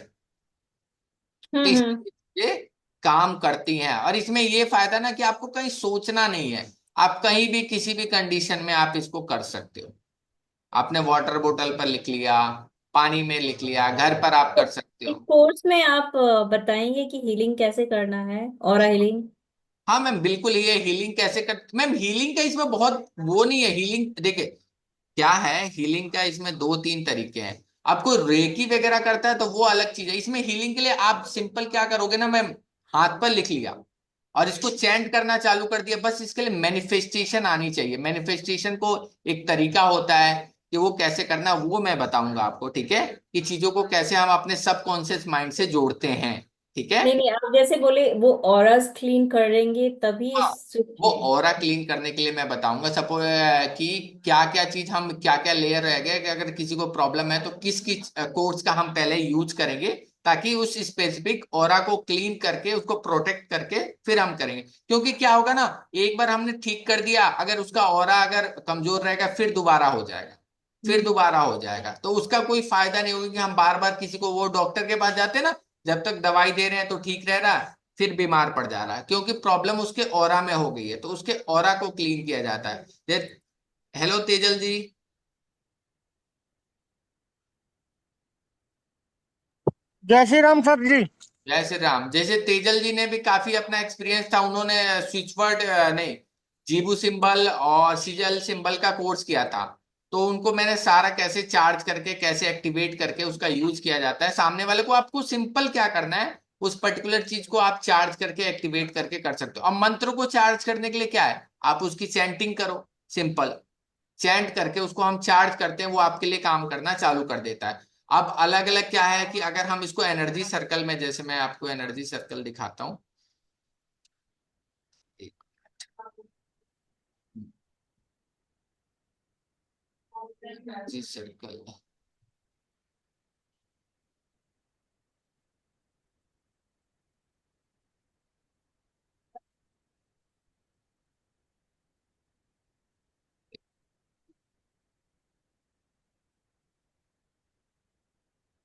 तो इस हम्म। ये काम करती हैं, और इसमें ये फायदा ना कि आपको कहीं सोचना नहीं है, आप कहीं भी किसी भी कंडीशन में आप इसको कर सकते हो। आपने वाटर बोतल पर लिख लिया, पानी में लिख लिया, घर पर आप कर तो सकते एक हो। कोर्स में आप बताएंगे कि हीलिंग कैसे करना है, ऑरा हीलिंग? हाँ मैम बिल्कुल, ये हीलिंग कैसे कर, मैम हीलिंग का इसमें बहुत वो नहीं है। हीलिंग देखिए क्या है, हीलिंग का इसमें दो तीन तरीके हैं। आपको रेकी वगैरह करता है तो वो अलग चीज है। इसमें हीलिंग के लिए आप सिंपल क्या करोगे ना मैम, हाथ पर लिख लिया और इसको चैंट करना चालू कर दिया, बस इसके लिए मैनिफेस्टेशन आनी चाहिए। मैनिफेस्टेशन को एक तरीका होता है कि वो कैसे करना, वो मैं बताऊंगा आपको, ठीक है, कि चीजों को कैसे हम अपने सबकॉन्शियस माइंड से जोड़ते हैं, ठीक है। नहीं नहीं, आप जैसे बोले वो ऑरास क्लीन करेंगे तभी हाँ, स्विच वो है। ऑरा क्लीन करने के लिए मैं बताऊंगा। सपोज कि क्या क्या चीज हम, क्या क्या लेयर रह गए, कि अगर किसी को प्रॉब्लम है तो किस किस कोर्स का हम पहले यूज करेंगे, ताकि उस स्पेसिफिक ऑरा को क्लीन करके उसको प्रोटेक्ट करके फिर हम करेंगे। क्योंकि क्या होगा ना, एक बार हमने ठीक कर दिया, अगर उसका ऑरा अगर कमजोर रहेगा फिर दोबारा हो जाएगा, फिर हम्म। दोबारा हो जाएगा, तो उसका कोई फायदा नहीं होगा कि हम बार बार किसी को, वो डॉक्टर के पास जाते हैं ना, जब तक दवाई दे रहे हैं तो ठीक रह रहा है, फिर बीमार पड़ जा रहा है, क्योंकि प्रॉब्लम उसके ऑरा में हो गई है। तो उसके ऑरा को क्लीन किया जाता है। हेलो तेजल जी। जय श्री राम सर जी। जय श्री राम। जैसे तेजल जी ने भी काफी अपना एक्सपीरियंस था, उन्होंने स्विच वर्ड नहीं, जीबू सिंबल और सीजल सिंबल का कोर्स किया था। तो उनको मैंने सारा कैसे चार्ज करके, कैसे एक्टिवेट करके उसका यूज किया जाता है सामने वाले को, आपको सिंपल क्या करना है, उस पर्टिकुलर चीज को आप चार्ज करके एक्टिवेट करके कर सकते हो। अब मंत्र को चार्ज करने के लिए क्या है, आप उसकी चैंटिंग करो, सिंपल चैंट करके उसको हम चार्ज करते हैं, वो आपके लिए काम करना चालू कर देता है। अब अलग अलग क्या है कि अगर हम इसको एनर्जी सर्कल में, जैसे मैं आपको एनर्जी सर्कल दिखाता हूँ, एनर्जी सर्कल।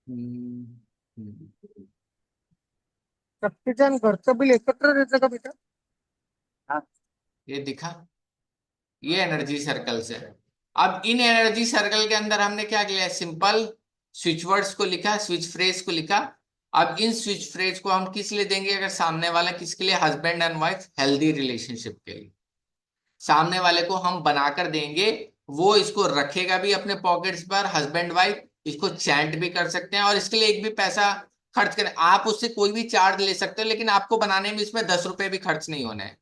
हम्म, हम्म, शक्तिजन घरचं बिल एकत्र देतं का बेटा? हाँ। ये दिखा, ये एनर्जी सर्कल से। अब इन एनर्जी सर्कल के अंदर हमने क्या किया, सिंपल स्विच वर्ड्स को लिखा, स्विच फ्रेज को लिखा। अब इन स्विच फ्रेज को हम किस लिए देंगे, अगर सामने वाला किसके लिए, husband and wife healthy relationship के लिए सामने वाले को हम बनाकर देंगे। वो इसको रखेगा भी अपने पॉकेट्स पर, हस्बैंड वाइफ इसको चैंट भी कर सकते हैं, और इसके लिए एक भी पैसा खर्च करें, आप उससे कोई भी चार्ज ले सकते हो, लेकिन आपको बनाने में इसमें 10 रुपए भी खर्च नहीं होने हैं।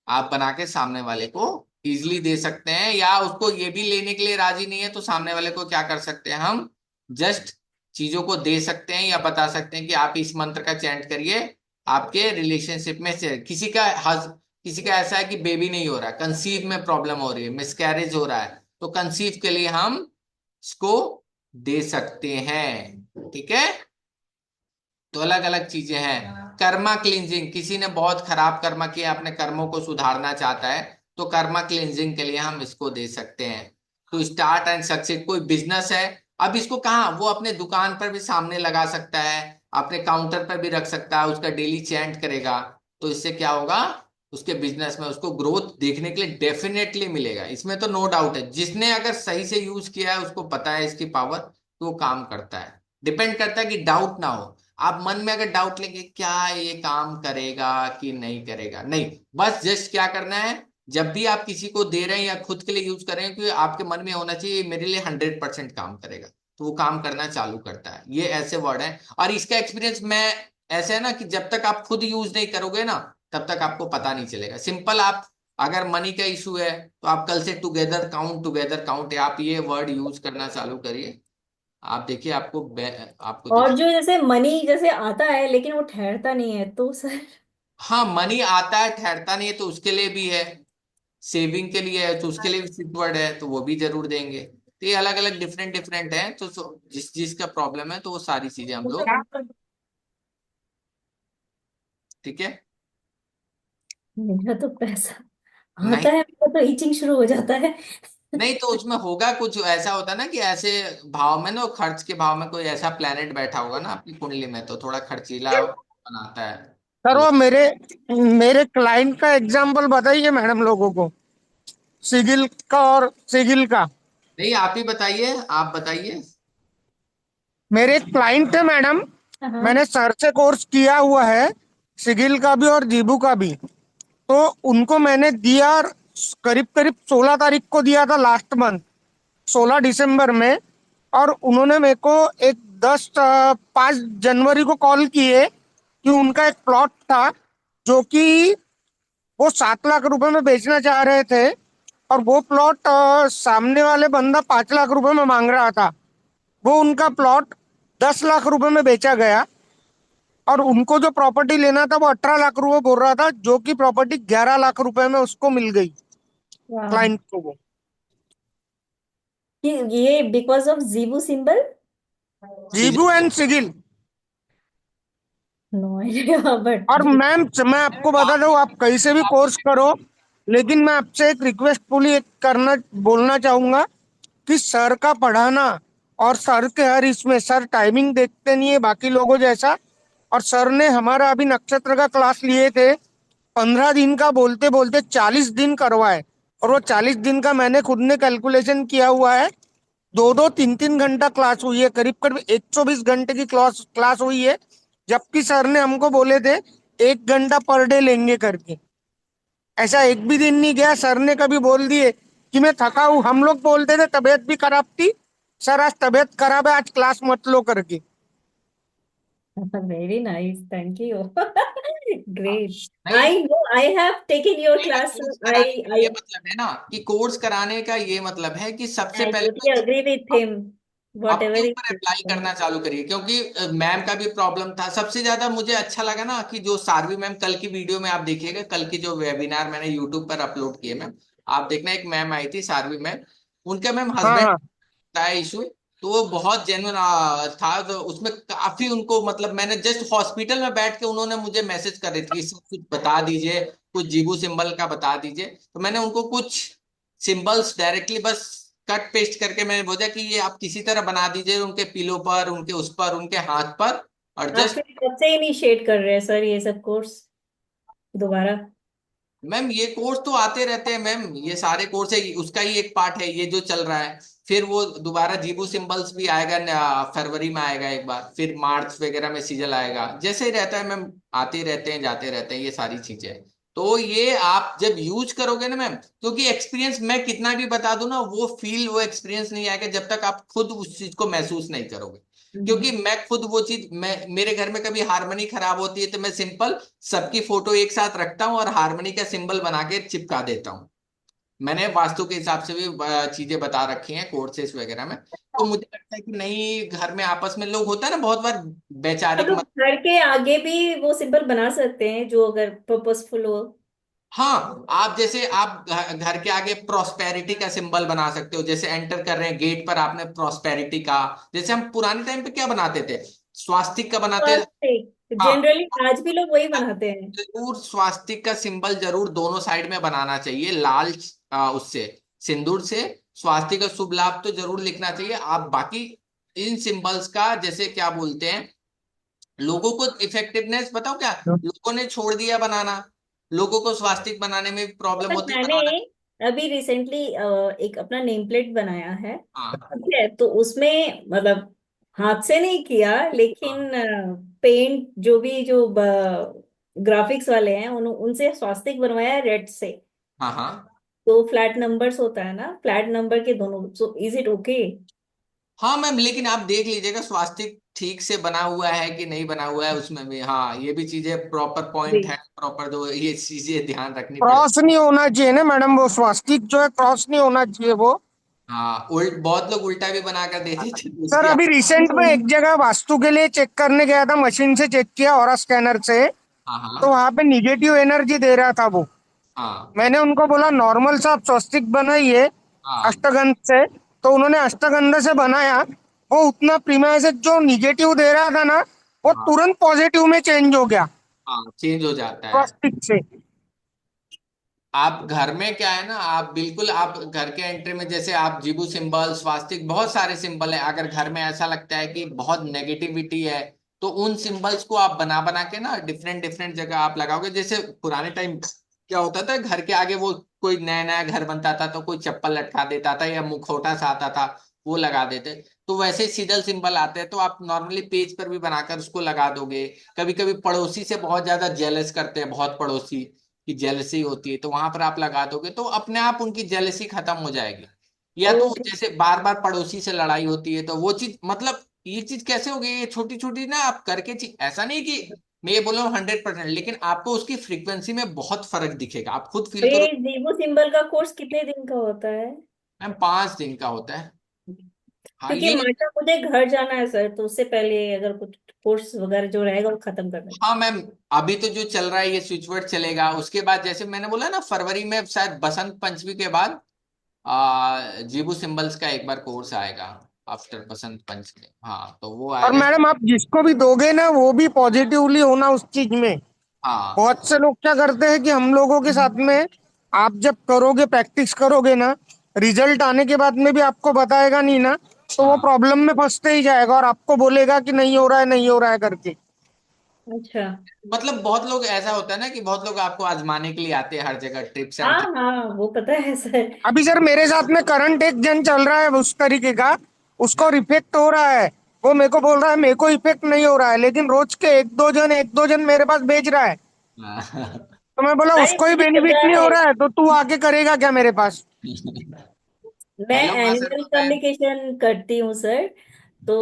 आप बना के सामने वाले को इजिली दे सकते हैं, या उसको ये भी लेने के लिए राजी नहीं है तो सामने वाले को क्या कर सकते हैं हम, जस्ट चीजों को दे सकते हैं, या बता सकते हैं कि आप इस मंत्र का चैंट करिए, आपके रिलेशनशिप में से किसी का ऐसा है कि बेबी नहीं हो रहा, कंसीव में प्रॉब्लम हो रही है, मिसकैरेज हो रहा है, तो कंसीव के लिए हम इसको दे सकते हैं, ठीक है। तो अलग अलग चीजें हैं। कर्मा क्लींजिंग, किसी ने बहुत खराब कर्मा किया, अपने कर्मों को सुधारना चाहता है, तो कर्मा क्लींजिंग के लिए हम इसको दे सकते हैं। तो स्टार्ट एंड सक्सेस, कोई बिजनेस है, अब इसको कहाँ, वो अपने दुकान पर भी सामने लगा सकता है, अपने काउंटर पर भी रख सकता है, उसका डेली चैंट करेगा, तो इससे क्या होगा, उसके बिजनेस में उसको ग्रोथ देखने के लिए डेफिनेटली मिलेगा। इसमें तो नो डाउट है, जिसने अगर सही से यूज किया है उसको पता है इसकी पावर, तो वो काम करता है। डिपेंड करता है कि डाउट ना हो। आप मन में अगर डाउट लेंगे क्या ये काम करेगा कि नहीं करेगा, नहीं, बस जस्ट क्या करना है, जब भी आप किसी को दे रहे हैं या खुद के लिए यूज कर रहे हैं, कि आपके मन में होना चाहिए मेरे लिए 100% काम करेगा, तो वो काम करना चालू करता है। ये ऐसे वर्ड है, और इसका एक्सपीरियंस मैं, ऐसे है ना कि जब तक आप खुद यूज नहीं करोगे ना, तब तक आपको पता नहीं चलेगा। सिंपल, आप अगर मनी का इशू है तो आप कल से टुगेदर काउंट आप ये वर्ड यूज करना चालू करिए, आप देखिए आपको और दिख। जो जैसे मनी जैसे आता है लेकिन वो ठहरता नहीं है, तो सर? हाँ, मनी आता है ठहरता नहीं है, तो उसके लिए भी है, सेविंग के लिए है तो उसके लिए भी स्विच वर्ड है, तो वो भी जरूर देंगे। तो ये अलग अलग डिफरेंट डिफरेंट है, तो जिस जिसका प्रॉब्लम है तो वो सारी चीजें हम लोग, ठीक है। मेरा तो पैसा नहीं आता है, मेरा तो ईचिंग शुरू हो जाता है। नहीं, तो उसमें होगा कुछ ऐसा, होता ना कि ऐसे भाव में ना, खर्च के भाव में कोई ऐसा प्लेनेट बैठा होगा ना आपकी कुंडली में, तो थोड़ा खर्चीला बनाता है। सर तो वो मेरे मेरे क्लाइंट का एग्जाम्पल बताइए मैडम लोगों को, सिगिल का और सिगिल का। नहीं, आप ही बताइए, आप बताइए। मेरे एक क्लाइंट थे मैडम, हाँ। मैंने सर से कोर्स किया हुआ है, सिगिल का भी और जीबू का भी। तो उनको मैंने दिया, करीब करीब 16 तारीख को दिया था लास्ट मंथ, 16 दिसंबर में। और उन्होंने मेरे को एक 5 जनवरी को कॉल किए कि उनका एक प्लॉट था जो कि वो 7 लाख रुपए में बेचना चाह रहे थे। और वो प्लॉट सामने वाले बंदा 5 लाख रुपए में मांग रहा था। वो उनका प्लॉट 10 लाख रुपए में बेचा गया। और उनको जो प्रॉपर्टी लेना था वो 18 लाख रुपए बोल रहा था, जो कि प्रॉपर्टी 11 लाख रुपए में उसको मिल गई, वाह। क्लाइंट को वो। ये because of Jibu symbol. Jibu and सिगिल। No idea but और मैम, मैं आपको बता दूं, आप कहीं से भी कोर्स करो, लेकिन मैं आपसे एक रिक्वेस्ट पुली एक करना बोलना चाहूंगा कि सर का पढ़ाना, और सर के हर इसमें सर टाइमिंग देखते नहीं है बाकी लोगों जैसा। और सर ने हमारा अभी नक्षत्र का क्लास लिए थे, 15 दिन का बोलते बोलते 40 दिन करवाए। और वो 40 दिन का मैंने खुद ने कैलकुलेशन किया हुआ है, 2-2 3-3 घंटा क्लास हुई है, करीब करीब 120 घंटे की क्लास क्लास हुई है। जबकि सर ने हमको बोले थे 1 घंटा पर डे लेंगे करके। ऐसा एक भी दिन नहीं गया सर ने कभी बोल दिए कि मैं थका हूं। हम लोग बोलते थे, तबीयत भी खराब थी, सर आज तबीयत खराब है, आज क्लास मत लो करके। Very nice, thank you. Great. नहीं, I know, I have taken your नहीं, क्लास। कोर्स आई कराने का आई ये मतलब है ना कि कोर्स कराने का ये मतलब है कि सबसे आई पहले totally agree with him, what अपने एवर ऊपर अप्लाई इज। करना चालू करिए, क्योंकि मैम का भी प्रॉब्लम था। सबसे ज्यादा मुझे अच्छा लगा ना कि जो सारवी मैम, कल की वीडियो में आप देखिएगा, कल की जो वेबिनार मैंने यूट्यूब पर अपलोड किए मैम, आप देखना, एक मैम आई थी सारवी मैम, उनका मैम हाँ हस्बैंड हाँ। था इशू। तो वो बहुत जेन्युइन था, तो उसमें काफी उनको मतलब, मैंने जस्ट हॉस्पिटल में बैठ के उन्होंने मुझे मैसेज कर रही थी कि "सर, कुछ बता दीजिए, कुछ जीबू सिंबल का बता दीजिए"। तो मैंने उनको कुछ सिंबल्स डायरेक्टली बस कट पेस्ट करके मैंने बोला कि ये आप किसी तरह बना दीजिए उनके पिलो पर, उनके उस पर, उनके हाथ पर, और आप जस्ट। फिर कब से इनिशिएट कर रहे हैं सर ये सब कोर्स दोबारा? मैम ये कोर्स तो आते रहते हैं मैम, ये सारे कोर्स है, उसका ही एक पार्ट है ये जो चल रहा है। फिर वो दोबारा जीबू सिंबल्स भी आएगा, फरवरी में आएगा एक बार, फिर मार्च वगैरह में सीजन आएगा, जैसे ही रहता है मैम, आते ही रहते हैं, जाते रहते हैं ये सारी चीजें। तो ये आप जब यूज करोगे ना मैम, क्योंकि एक्सपीरियंस मैं कितना भी बता दूं ना, वो फील, वो एक्सपीरियंस नहीं आएगा जब तक आप खुद उस चीज को महसूस नहीं करोगे। क्योंकि मैं खुद वो चीज, मैं मेरे घर में कभी हारमोनी खराब होती है तो मैं सिंपल सबकी फोटो एक साथ रखता हूँ और हारमोनी का सिंबल बना के चिपका देता हूँ। मैंने वास्तु के हिसाब से भी चीजें बता रखी हैं कोर्सेज वगैरह में। तो मुझे लगता है कि नहीं, घर में आपस में लोग, होता है ना बहुत बार हम वैचारिक लोग मत। घर के आगे भी वो सिंबल बना सकते हैं जो अगर पर्पसफुल हो। हाँ, आप जैसे आप घर के आगे प्रॉस्पेरिटी का सिंबल बना सकते हो, जैसे एंटर कर रहे हैं गेट पर आपने प्रॉस्पेरिटी का। जैसे हम पुराने टाइम पे क्या बनाते थे, स्वास्तिक का बनाते। हाँ, जनरली आज भी लोग वही बनाते हैं। जरूर स्वास्तिक का सिंबल जरूर दोनों साइड में बनाना चाहिए, लाल उससे, सिंदूर से। स्वास्तिक का शुभ लाभ तो जरूर लिखना चाहिए। आप बाकी इन सिंबल्स का जैसे क्या बोलते हैं, लोगों को इफेक्टिवनेस बताओ क्या, लोगों ने छोड़ दिया बनाना, लोगों को स्वास्तिक बनाने में प्रॉब्लम बट होती है मैंने बनाना। अभी रिसेंटली एक अपना नेम प्लेट बनाया है। हाँ, ठीक है, तो उसमें मतलब हाथ से नहीं किया, हाँ, लेकिन पेंट जो भी जो ग्राफिक्स वाले हैं उनसे स्वास्तिक बनवाया है रेड से। हाँ, हाँ, तो फ्लैट नंबर्स होता है ना, फ्लैट नंबर के दोनों, सो इज इट ओके? हाँ मैम, लेकिन आप देख लीजिएगा स्वास्तिक ठीक से बना हुआ है कि नहीं बना हुआ है उसमें भी। हाँ, ये भी चीजें प्रॉपर जी। पॉइंट है, प्रॉपर जो ये चीजें ध्यान रखनी पड़ती। क्रॉस नहीं होना चाहिए ना मैडम, वो स्वास्तिक जो है क्रॉस नहीं होना चाहिए वो। हाँ, बहुत लोग उल्टा भी बनाकर दे देते थे सर उसकी। अभी रिसेंट में एक जगह वास्तु के लिए चेक करने गया था, मशीन से चेक किया और स्कैनर से। हाँ, तो हाँ, वहां पे निगेटिव एनर्जी दे रहा था वो। हाँ, मैंने उनको बोला नॉर्मल सा आप स्वस्तिक बनाइए हाँ, अष्टगंध से। तो उन्होंने अष्टगंध से बनाया। वो उतना प्रीमाइज जो निगेटिव दे रहा था ना, वो हाँ, तुरंत पॉजिटिव में चेंज हो गया हाँ, चेंज हो जाता है। स्वस्तिक से। आप घर में क्या है ना, आप बिल्कुल, आप घर के एंट्री में जैसे आप जीबू सिंबल, स्वास्तिक, बहुत सारे सिंबल है, अगर घर में ऐसा लगता है कि बहुत नेगेटिविटी है, तो उन सिंबल्स को आप बना बना के ना डिफरेंट डिफरेंट जगह आप लगाओगे। जैसे पुराने टाइम क्या होता था, घर के आगे वो कोई नया नया घर बनता था तो कोई चप्पल लटका देता था या मुखौटा सा आता था, वो लगा देते। तो वैसे सीडल सिंबल आते हैं तो आप नॉर्मली पेज पर भी बनाकर उसको लगा दोगे। कभी कभी पड़ोसी से बहुत ज्यादा जेलस करते हैं, बहुत पड़ोसी की जेलसी होती है, तो वहां पर आप लगा दोगे तो अपने आप उनकी जेलसी खत्म हो जाएगी। या तो ओके। जैसे बार बार पड़ोसी से लड़ाई होती है तो वो चीज, मतलब ये चीज कैसे हो गई, ये छोटी छोटी ना आप करके चीज, ऐसा नहीं कि मैं ये बोल रहा हूँ 100%, लेकिन आपको उसकी फ्रीक्वेंसी में बहुत फर्क दिखेगा, आप खुद तो फील करो। ये जीवो सिंबल का कोर्स कितने दिन का होता है? मैम 5 दिन का होता है। हाँ क्योंकि ये, मार्चा मुझे घर जाना है सर, तो उससे पहले अगर कुछ कोर्स वगैरह जो रहेगा वो खत्म करना हाँ मैम, अभी तो जो चल रहा है ये स्विच वर्ड चलेगा, उसके बाद जैसे मैंने बोला ना फरवरी में शायद बसंत पंचमी के बाद जीबू सिंबल्स का एक बार कोर्स आएगा, आफ्टर बसंत पंचमी, हाँ तो वो और आएगा। मैडम आप जिसको भी दोगे ना वो भी पॉजिटिवली होना उस चीज में। हाँ बहुत से लोग क्या करते हैं कि हम लोगों के साथ में आप जब करोगे, प्रैक्टिस करोगे ना, रिजल्ट आने के बाद में भी आपको बताएगा नहीं ना, तो वो हाँ, प्रॉब्लम में फंसते ही जाएगा और आपको बोलेगा कि नहीं हो रहा है, नहीं हो रहा है करके। है। अच्छा। मतलब बहुत लोग ऐसा होता है ना कि बहुत लोग आपको आजमाने के लिए आते हैं हर जगह, ट्रिप्स एंड हाँ ट्रिक्स। हाँ, वो पता है सर। अभी सर मेरे साथ में करंट एक जन चल रहा है उस तरीके का, उसको इफेक्ट हो रहा है। वो मेरे को बोल रहा है मेरे को इफेक्ट नहीं हो रहा है, लेकिन रोज के एक दो जन मेरे पास भेज रहा है। तो मैं बोला अरे उसको ही मुझे बेनिफिट पता नहीं हो है, रहा है तो तू आके करेगा क्या मेरे पास। मैं hello master animal ma'am. Communication करती हूँ सर। तो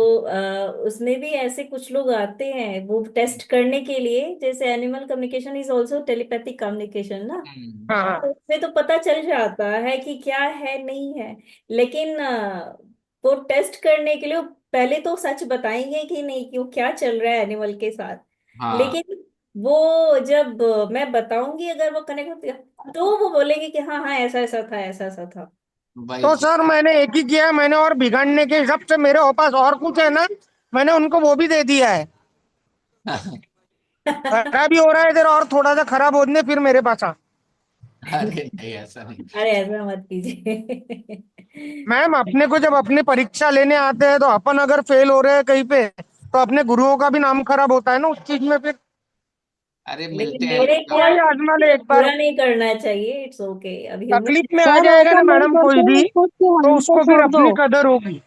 उसमें भी ऐसे कुछ लोग आते हैं वो टेस्ट करने के लिए, जैसे animal communication is also telepathic communication ना। हाँ तो हाँ। उसमें तो पता चल जाता है कि क्या है नहीं है। लेकिन वो टेस्ट करने के लिए वो पहले तो सच बताएंगे कि नहीं, कि वो क्या चल रहा है एनिमल के साथ। हाँ लेकिन वो जब मैं बताऊंगी अगर वो कनेक्ट होती है, तो वो बोलेंगे कि हाँ हाँ ऐसा ऐसा था, ऐसा ऐसा था। वही तो चीज। सर मैंने एक ही किया है, मैंने और बिगाड़ने के हिसाब से मेरे पास और कुछ है ना, मैंने उनको वो भी दे दिया है। खराब ही हो रहा है इधर और थोड़ा सा खराब होने फिर मेरे पास आ। अरे नहीं, ऐसा नहीं। अरे ऐसा मत कीजिए। मैम अपने को जब अपनी परीक्षा लेने आते हैं तो अपन अगर फेल हो रहे हैं कहीं पे तो अपने गुरुओं का भी नाम खराब होता है ना उस चीज में फिर। अरे मिलते लेकिन हैं मेरे लोग तो ख्याल भाई आपको। आजमा से ले एक बार। बुरा नहीं करना चाहिए, इट्स ओके, अब ह्यूमन। तकलीफ में आ सर जाएगा ऐसा ना नहीं मैडम कोई करते, भी, खुद की तो हानि को उसको फिर छोड़ दो। अपनी कदर होगी।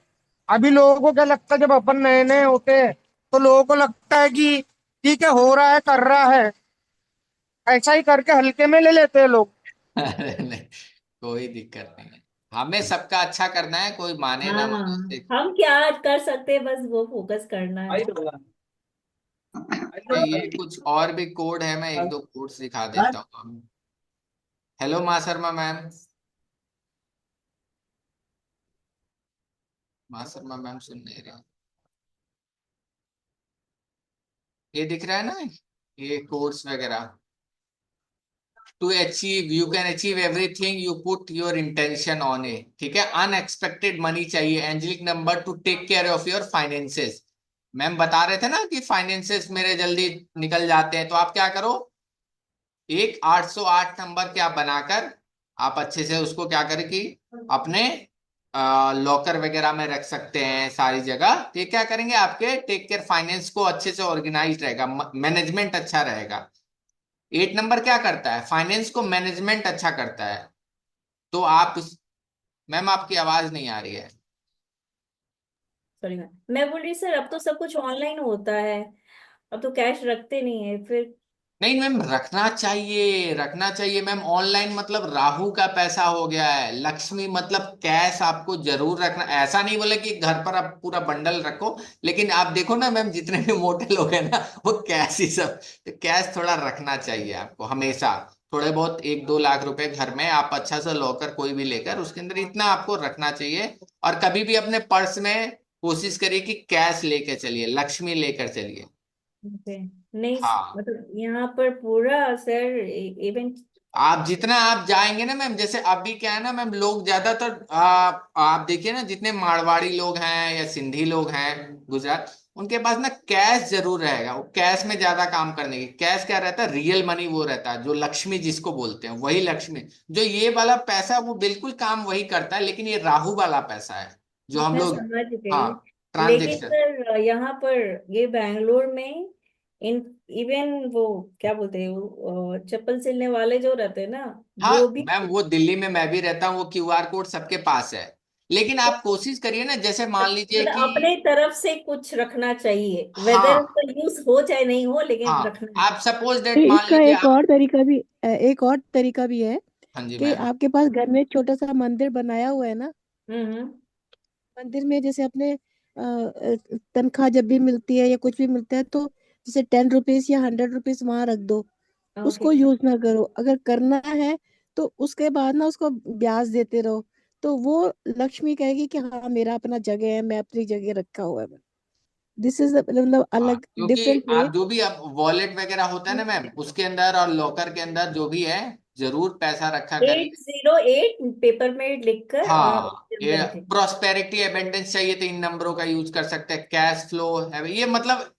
अभी लोगों को क्या लगता है जब अपन नए नए होते हैं तो लोगों को लगता है कि ठीक है हो रहा है कर रहा है, ऐसा ही करके हल्के में ले लेते हैं लोग। अरे नहीं, कोई दिक्कत नहीं है, हमें सबका अच्छा करना है, कोई माने ना हाँ, माने। हम क्या कर सकते हैं, बस वो फोकस करना है। ये कुछ और भी कोड है, मैं एक दो कोड सिखा देता हूँ। हेलो माँ शर्मा मैम। माँ शर्मा मैम सुन नहीं रहे। ये दिख रहा है ना, ये कोड्स वगैरह। To achieve, you can achieve everything you put your intention on a, ठीक है। अनएक्सपेक्टेड मनी चाहिए, angelic number to take care of your finances. Ma'am बता रहे थे ना कि फाइनेंसेस मेरे जल्दी निकल जाते हैं, तो आप क्या करो, एक 808 नंबर क्या बनाकर आप अच्छे से उसको क्या करें कि अपने लॉकर वगैरह में रख सकते हैं सारी जगह। तो ये क्या करेंगे, आपके टेक केयर फाइनेंस को अच्छे से ऑर्गेनाइज रहेगा, मैनेजमेंट अच्छा रहेगा। 8 नंबर क्या करता है, फाइनेंस को मैनेजमेंट अच्छा करता है। तो आप मैम आपकी आवाज नहीं आ रही है। सॉरी मैम, मैं बोल रही सर अब तो सब कुछ ऑनलाइन होता है, अब तो कैश रखते नहीं है फिर। नहीं मैम, रखना चाहिए, रखना चाहिए मैम। ऑनलाइन मतलब राहु का पैसा हो गया है, लक्ष्मी मतलब कैश आपको जरूर रखना। ऐसा नहीं बोले कि घर पर आप पूरा बंडल रखो, लेकिन आप देखो ना मैम जितने भी मोटे लोग हैं ना वो कैश ही सब। तो कैश थोड़ा रखना चाहिए आपको हमेशा, थोड़े बहुत 1-2 लाख रुपए घर में आप अच्छा सा लॉकर कोई भी लेकर उसके अंदर इतना आपको रखना चाहिए। और कभी भी अपने पर्स में कोशिश करिए कि कैश लेकर चलिए, लक्ष्मी लेकर चलिए। ओके। नहीं, हाँ, मतलब यहाँ पर पूरा सर इवेंट। आप जितना आप जाएंगे ना मैम, जैसे अभी क्या है ना मैम, लोग ज्यादातर आप देखिए ना जितने मारवाड़ी लोग हैं या सिंधी लोग हैं गुजरात, उनके पास ना कैश जरूर रहेगा, वो कैश में ज्यादा काम करने की। कैश क्या रहता है, रियल मनी वो रहता है, जो लक्ष्मी जिसको बोलते हैं वही लक्ष्मी। जो ये वाला पैसा वो बिल्कुल काम वही करता है, लेकिन ये राहु वाला पैसा है जो हम मैं लोग। समझ हाँ, गई। लेकिन ट्रांजेक्शन। सर यहाँ पर ये बैंगलोर में इन इवन वो क्या बोलते हैं, वो चप्पल सिलने वाले जो रहते हैं ना, हाँ वो भी। मैम, वो दिल्ली में मैं भी रहता हूँ, वो क्यूआर कोड सबके पास है। लेकिन आप कोशिश करिए ना, जैसे मान लीजिए मतलब कि अपने तरफ से कुछ रखना चाहिए, वेदर हाँ, उसका यूज हो चाहे नहीं हो, लेकिन हाँ, रखना है। आप सपोज तो दैट मान इसका लीजिए एक आप। और तरीका भी एक और तरीका भी है हाँ जी कि मैम। आपके पास घर में एक छोटा सा मंदिर बनाया हुआ है ना। हम्म। मंदिर में जैसे अपने तनख्वाह जब भी मिलती है या कुछ भी मिलता है तो जैसे 10 रुपीज या 100 रुपीज वहां रख दो। ओके। उसको यूज ना करो, अगर करना है तो उसके बाद ना उसको ब्याज देते रहो। तो वो लक्ष्मी कहेगी कि हाँ मेरा अपना जगह है, मैं अपनी जगह रखा हुआ है। दिस इज मतलब हाँ, अलग क्योंकि डिफरेंट वे। आप जो भी आप वॉलेट वगैरह होता है ना मैम, उसके अंदर और लॉकर के अंदर जो भी है, जरूर पैसा रखा करिए। 808 पेपर में लिखकर हाँ, उसके ये अंदर रखें। प्रोस्पेरिटी एबेंडेंस चाहिए तो इन नंबरों का यूज कर सकते हैं। कैश फ्लो है, ये मतलब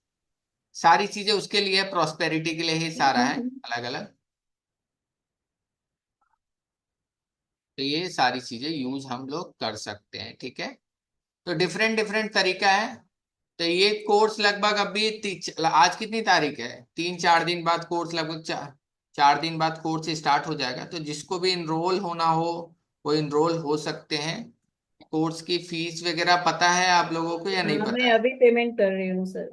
सारी चीजें उसके लिए, प्रोस्पेरिटी के लिए ही सारा है, अलग अलग। तो ये सारी चीजें यूज हम लोग कर सकते हैं, ठीक है। तो डिफरेंट डिफरेंट तरीका है। तो ये कोर्स लगभग अभी आज कितनी तारीख है, 3-4 दिन बाद कोर्स, लगभग 4 दिन बाद कोर्स स्टार्ट हो जाएगा। तो जिसको भी इनरोल होना हो वो इनरोल हो सकते हैं। कोर्स की फीस वगैरह पता है आप लोगों को या नहीं हाँ, पता मैं है? अभी पेमेंट कर रही हूँ सर।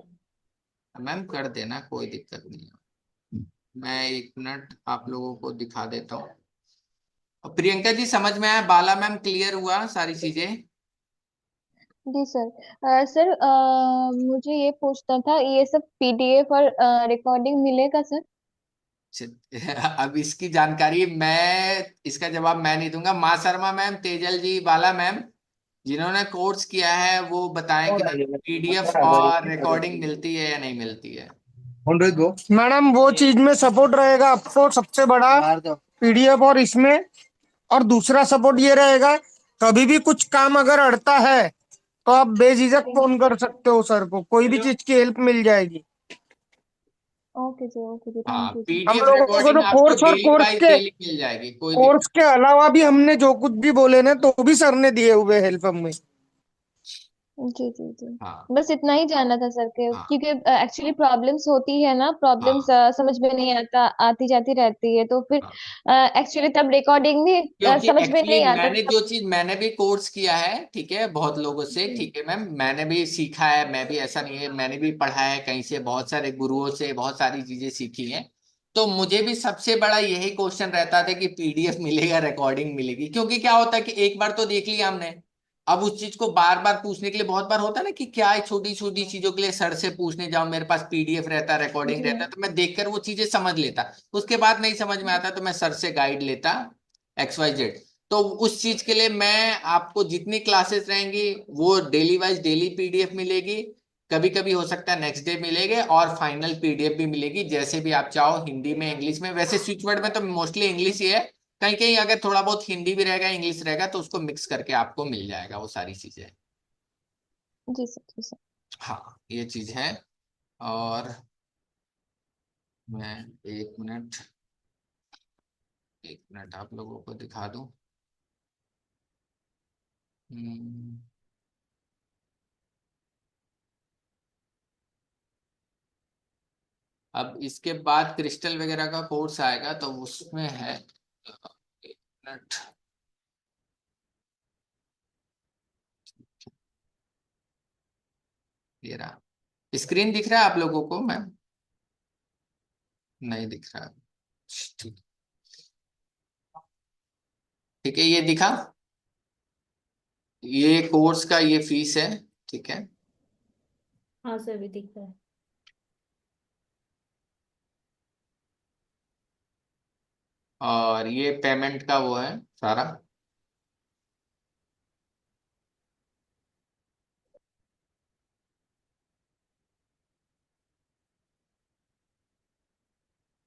मैम कर देना, कोई दिक्कत नहीं है। मैं 1 मिनट आप लोगों को दिखा देता हूँ। और प्रियंका जी, समझ में आया? बाला मैम, क्लियर हुआ सारी चीजें? जी सर। सर, मुझे ये पूछना था, ये सब पीडीएफ और रिकॉर्डिंग मिलेगा सर? अब इसकी जानकारी मैं, इसका जवाब मैं नहीं दूंगा। माँ शर्मा मैम, तेजल जी, बाला मैम, जिन्होंने कोर्स किया है वो बताएं कि पीडीएफ और रिकॉर्डिंग मिलती है या नहीं मिलती है। मैडम वो चीज में सपोर्ट रहेगा आपको सबसे बड़ा, पीडीएफ और इसमें। और दूसरा सपोर्ट ये रहेगा, कभी भी कुछ काम अगर अड़ता है तो आप बेझिझक फोन कर सकते हो सर को, कोई भी चीज की हेल्प मिल जाएगी। ओके जी, हाँ, थैंक यू जी। हम पीडीएफ लोगों को रिकॉर्डिंग जो आपको कोर्स और डेली वाइज डेली मिल जाएगी, कोई कोर्स दिक्कत। के अलावा भी हमने जो कुछ भी बोले ना तो भी सर ने दिए हुए हेल्प हमें। जी जी जी। हाँ, बस इतना ही जानना था सर के, हाँ, क्योंकि एक्चुअली प्रॉब्लम्स होती है ना, प्रॉब्लम्स हाँ, समझ में नहीं आता, आती जाती रहती है, तो फिर हाँ। एक्चुअली तब रिकॉर्डिंग भी क्योंकि समझ में एक्चुअली नहीं आता मैंने तब। जो चीज, मैंने भी कोर्स किया है, ठीक है, बहुत लोगों से, जी ठीक है मैम, मैंने भी सीखा है। मैं भी, ऐसा नहीं है, मैंने भी पढ़ा है कहीं से, बहुत सारे गुरुओं से बहुत सारी चीजें सीखी हैं। तो मुझे भी सबसे बड़ा यही क्वेश्चन रहता था कि पीडीएफ मिलेगा, रिकॉर्डिंग मिलेगी। क्योंकि क्या होता है कि एक बार तो देख लिया हमने, अब उस चीज को बार बार पूछने के लिए, बहुत बार होता है ना कि क्या है, छोटी छोटी चीजों के लिए सर से पूछने जाओ, मेरे पास पीडीएफ रहता, रिकॉर्डिंग जी। रहता, तो मैं देखकर वो चीजें समझ लेता। उसके बाद नहीं समझ में आता तो मैं सर से गाइड लेता, XYZ। तो उस चीज के लिए मैं आपको, जितनी क्लासेस रहेंगी वो डेली वाइज डेली पीडीएफ मिलेगी। कभी कभी हो सकता है नेक्स्ट डे मिलेगी, और फाइनल पीडीएफ भी मिलेगी, जैसे भी आप चाहो, हिंदी में, इंग्लिश में। वैसे स्विच वर्ड में तो मोस्टली इंग्लिश ही है, कहीं कहीं अगर थोड़ा बहुत हिंदी भी रहेगा, इंग्लिश रहेगा, तो उसको मिक्स करके आपको मिल जाएगा वो सारी चीजें। जी सर, जी सर। हाँ, ये चीज है। और मैं 1 मिनट, 1 मिनट आप लोगों को दिखा दूं। हम्म, अब इसके बाद क्रिस्टल वगैरह का कोर्स आएगा, तो उसमें है, 1 मिनट, ये रहा। स्क्रीन दिख रहा है आप लोगों को मैम? नहीं दिख रहा? ठीक, ठीक है, ये दिखा? ये कोर्स का ये फीस है, ठीक है। हाँ सर, भी दिख रहा है। और ये पेमेंट का वो है सारा।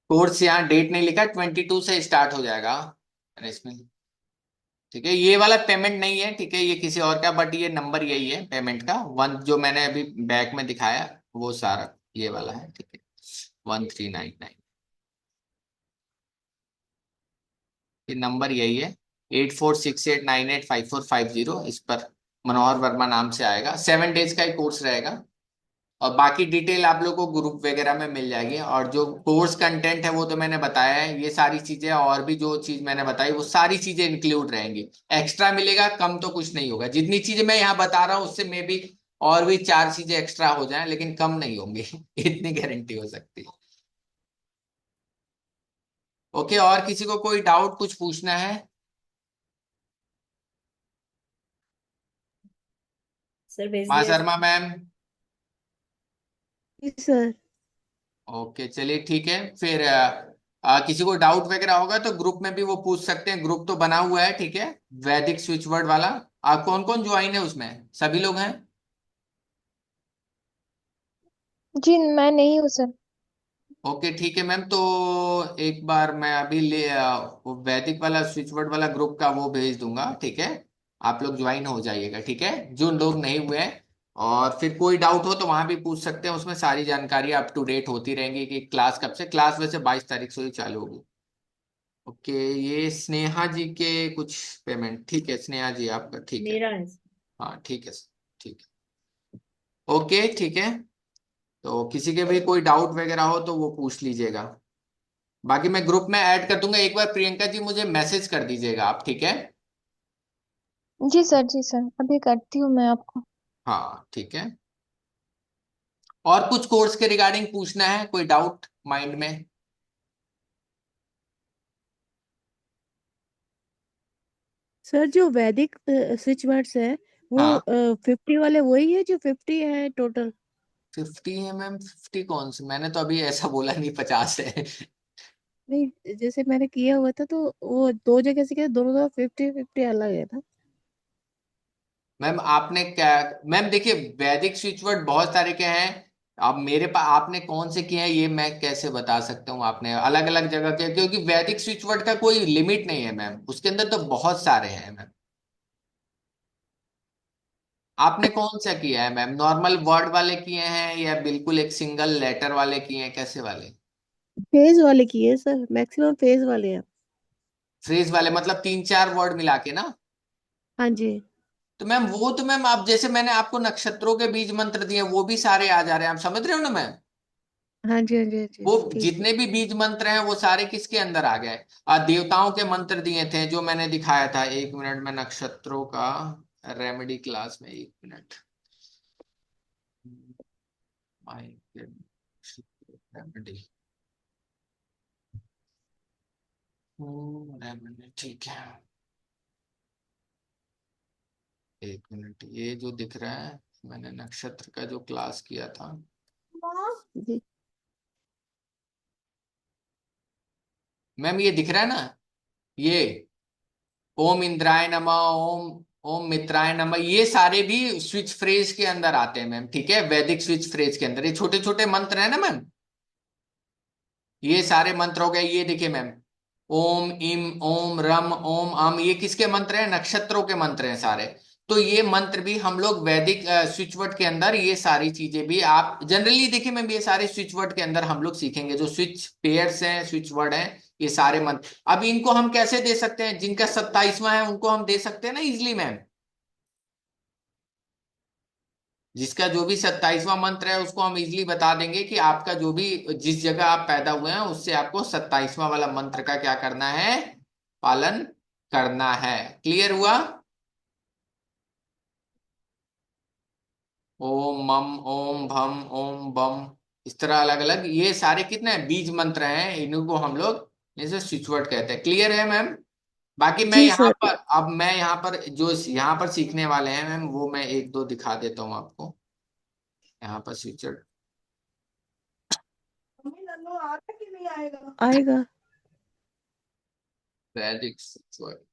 कोर्स यहाँ डेट नहीं लिखा, 22 से स्टार्ट हो जाएगा इसमें, ठीक है। ये वाला पेमेंट नहीं है, ठीक है, ये किसी और का, बट ये नंबर यही है पेमेंट का, वन जो मैंने अभी बैक में दिखाया, वो सारा ये वाला है, ठीक है, 1399। ये नंबर यही है, 8468985450। इस पर मनोहर वर्मा नाम से आएगा। 7 डेज का ही कोर्स रहेगा। और बाकी डिटेल आप लोग को ग्रुप वगैरह में मिल जाएगी। और जो कोर्स कंटेंट है वो तो मैंने बताया है, ये सारी चीजें और भी जो चीज मैंने बताई वो सारी चीजें इंक्लूड रहेंगी। एक्स्ट्रा मिलेगा, कम तो कुछ नहीं होगा। जितनी चीजें मैं यहाँ बता रहा हूँ उससे मे भी और भी 4 चीजें एक्स्ट्रा हो जाएं, लेकिन कम नहीं होंगी इतनी गारंटी हो सकती है। ओके, और किसी को कोई डाउट कुछ पूछना है? सर भेज माँ दिया। शर्मा मैम। जी सर। ओके चलिए ठीक है फिर। किसी को डाउट वगैरह होगा तो ग्रुप में भी वो पूछ सकते हैं, ग्रुप तो बना हुआ है, ठीक है, वैदिक स्विच वर्ड वाला। आप कौन कौन ज्वाइन है उसमें? सभी लोग हैं? जी मैं नहीं हूँ सर। ओके ठीक है मैम। तो एक बार मैं अभी वो वैदिक वाला स्विच वर्ड वाला ग्रुप का वो भेज दूंगा, ठीक है। आप लोग ज्वाइन हो जाइएगा, ठीक है, जो लोग नहीं हुए हैं। और फिर कोई डाउट हो तो वहां भी पूछ सकते हैं, उसमें सारी जानकारी अप टू डेट होती रहेंगी कि क्लास कब से, क्लास वैसे 22 तारीख से ही चालू होगी। ओके, ये स्नेहा जी के कुछ पेमेंट, ठीक है स्नेहा जी आपका, ठीक है। मेरा है। हाँ ठीक है ठीक है। ओके ठीक है। तो किसी के भी कोई डाउट वगैरह हो तो वो पूछ लीजिएगा। बाकी मैं ग्रुप में ऐड कर दूंगा, एक बार प्रियंका जी मुझे मैसेज कर दीजिएगा आप, ठीक है। जी सर, जी सर, अभी करती हूँ मैं आपको। हाँ ठीक है। और कुछ कोर्स के रिगार्डिंग पूछना है, कोई डाउट माइंड में? सर जो वैदिक स्विच वर्ड्स है वो हाँ 50 वाले वही है जो 50 है टोटल? 50 है मैम? 50 कौन से, मैंने तो अभी ऐसा बोला नहीं 50 है नहीं, जैसे मैंने किया हुआ था तो वो दो जगह से किया, दोनों जगह 50 50 अलग है ना? मैम आपने क्या, मैम देखिए वैदिक स्विच वर्ड बहुत सारे के हैं। अब मेरे पास आपने कौन से किए हैं ये मैं कैसे बता सकता हूँ, आपने अलग अलग जगह के, क्योंकि वैदिक स्विच वर्ड का कोई लिमिट नहीं है मैम, उसके अंदर तो बहुत सारे हैं मैम। आपने कौन सा किया है मैम, नॉर्मल वर्ड वाले किए हैं या बिल्कुल एक सिंगल लेटर वाले किए हैं, कैसे वाले? फेज वाले किए सर, मैक्सिमम फेज वाले हैं। फ्रेज वाले मतलब 3 4 वर्ड मिला के ना? हाँ जी। तो मैम वो तो मैम आप जैसे मैंने आपको नक्षत्रों के बीज मंत्र दिए वो भी सारे आ जा रहे हैं, आप समझ रहे हो ना मैम? हाँ जी, हाँ जी, हाँ जी, वो ठीक है। जितने भी बीज मंत्र हैं वो सारे किसके अंदर आ गए? देवताओं के मंत्र दिए थे जो मैंने दिखाया था, 1 मिनट में नक्षत्रों का रेमेडी क्लास में, 1 मिनट। रेमेडी, रेमेडी ठीक है। 1 मिनट, ये जो दिख रहा है मैंने नक्षत्र का जो क्लास किया था, जी। मैम ये दिख रहा है ना, ये ओम इंद्राय नमः, ओम ओम मित्राय नमः, ये सारे भी स्विच फ्रेज के अंदर आते हैं मैम, ठीक है, वैदिक स्विच फ्रेज के अंदर ये छोटे छोटे मंत्र है ना मैम, ये सारे मंत्र हो गए। ये देखिए मैम, ओम इम ओम रम ओम अम, ये किसके मंत्र हैं? नक्षत्रों के मंत्र हैं सारे। तो ये मंत्र भी हम लोग वैदिक स्विच वर्ड के अंदर, ये सारी चीजें भी आप जनरली देखिए मैम, ये सारे स्विच वर्ड के अंदर हम लोग सीखेंगे, जो स्विच पेयर्स हैं, स्विच वर्ड हैं, ये सारे मंत्र। अब इनको हम कैसे दे सकते हैं, जिनका 27वां है उनको हम दे सकते हैं ना इजिली मैम। जिसका जो भी 27वां मंत्र है उसको हम इजिली बता देंगे कि आपका जो भी, जिस जगह आप पैदा हुए हैं उससे आपको 27वां वाला मंत्र का क्या करना है, पालन करना है। क्लियर हुआ? ओम मम ओम भम ओम बम, इस तरह अलग अलग ये सारे कितने बीज मंत्र हैं, इनको हम लोग जैसे स्विच वर्ड कहते हैं। क्लियर है मैम? बाकी मैं जी यहाँ सर। पर, अब मैं यहाँ पर जो यहाँ पर सीखने वाले हैं मैम वो मैं एक दो दिखा देता हूँ आपको। यहाँ पर स्विच वर्ड, आएगा। वैदिक स्विच वर्ड,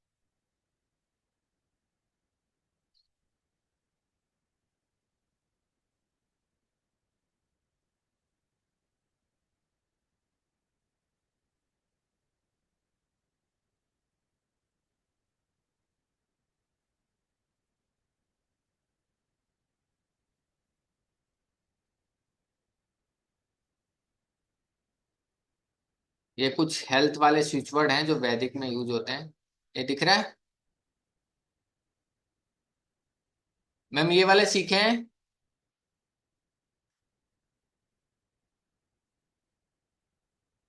ये कुछ हेल्थ वाले स्विच वर्ड हैं जो वैदिक में यूज होते हैं। ये दिख रहा है मैम, ये वाले सीखे हैं?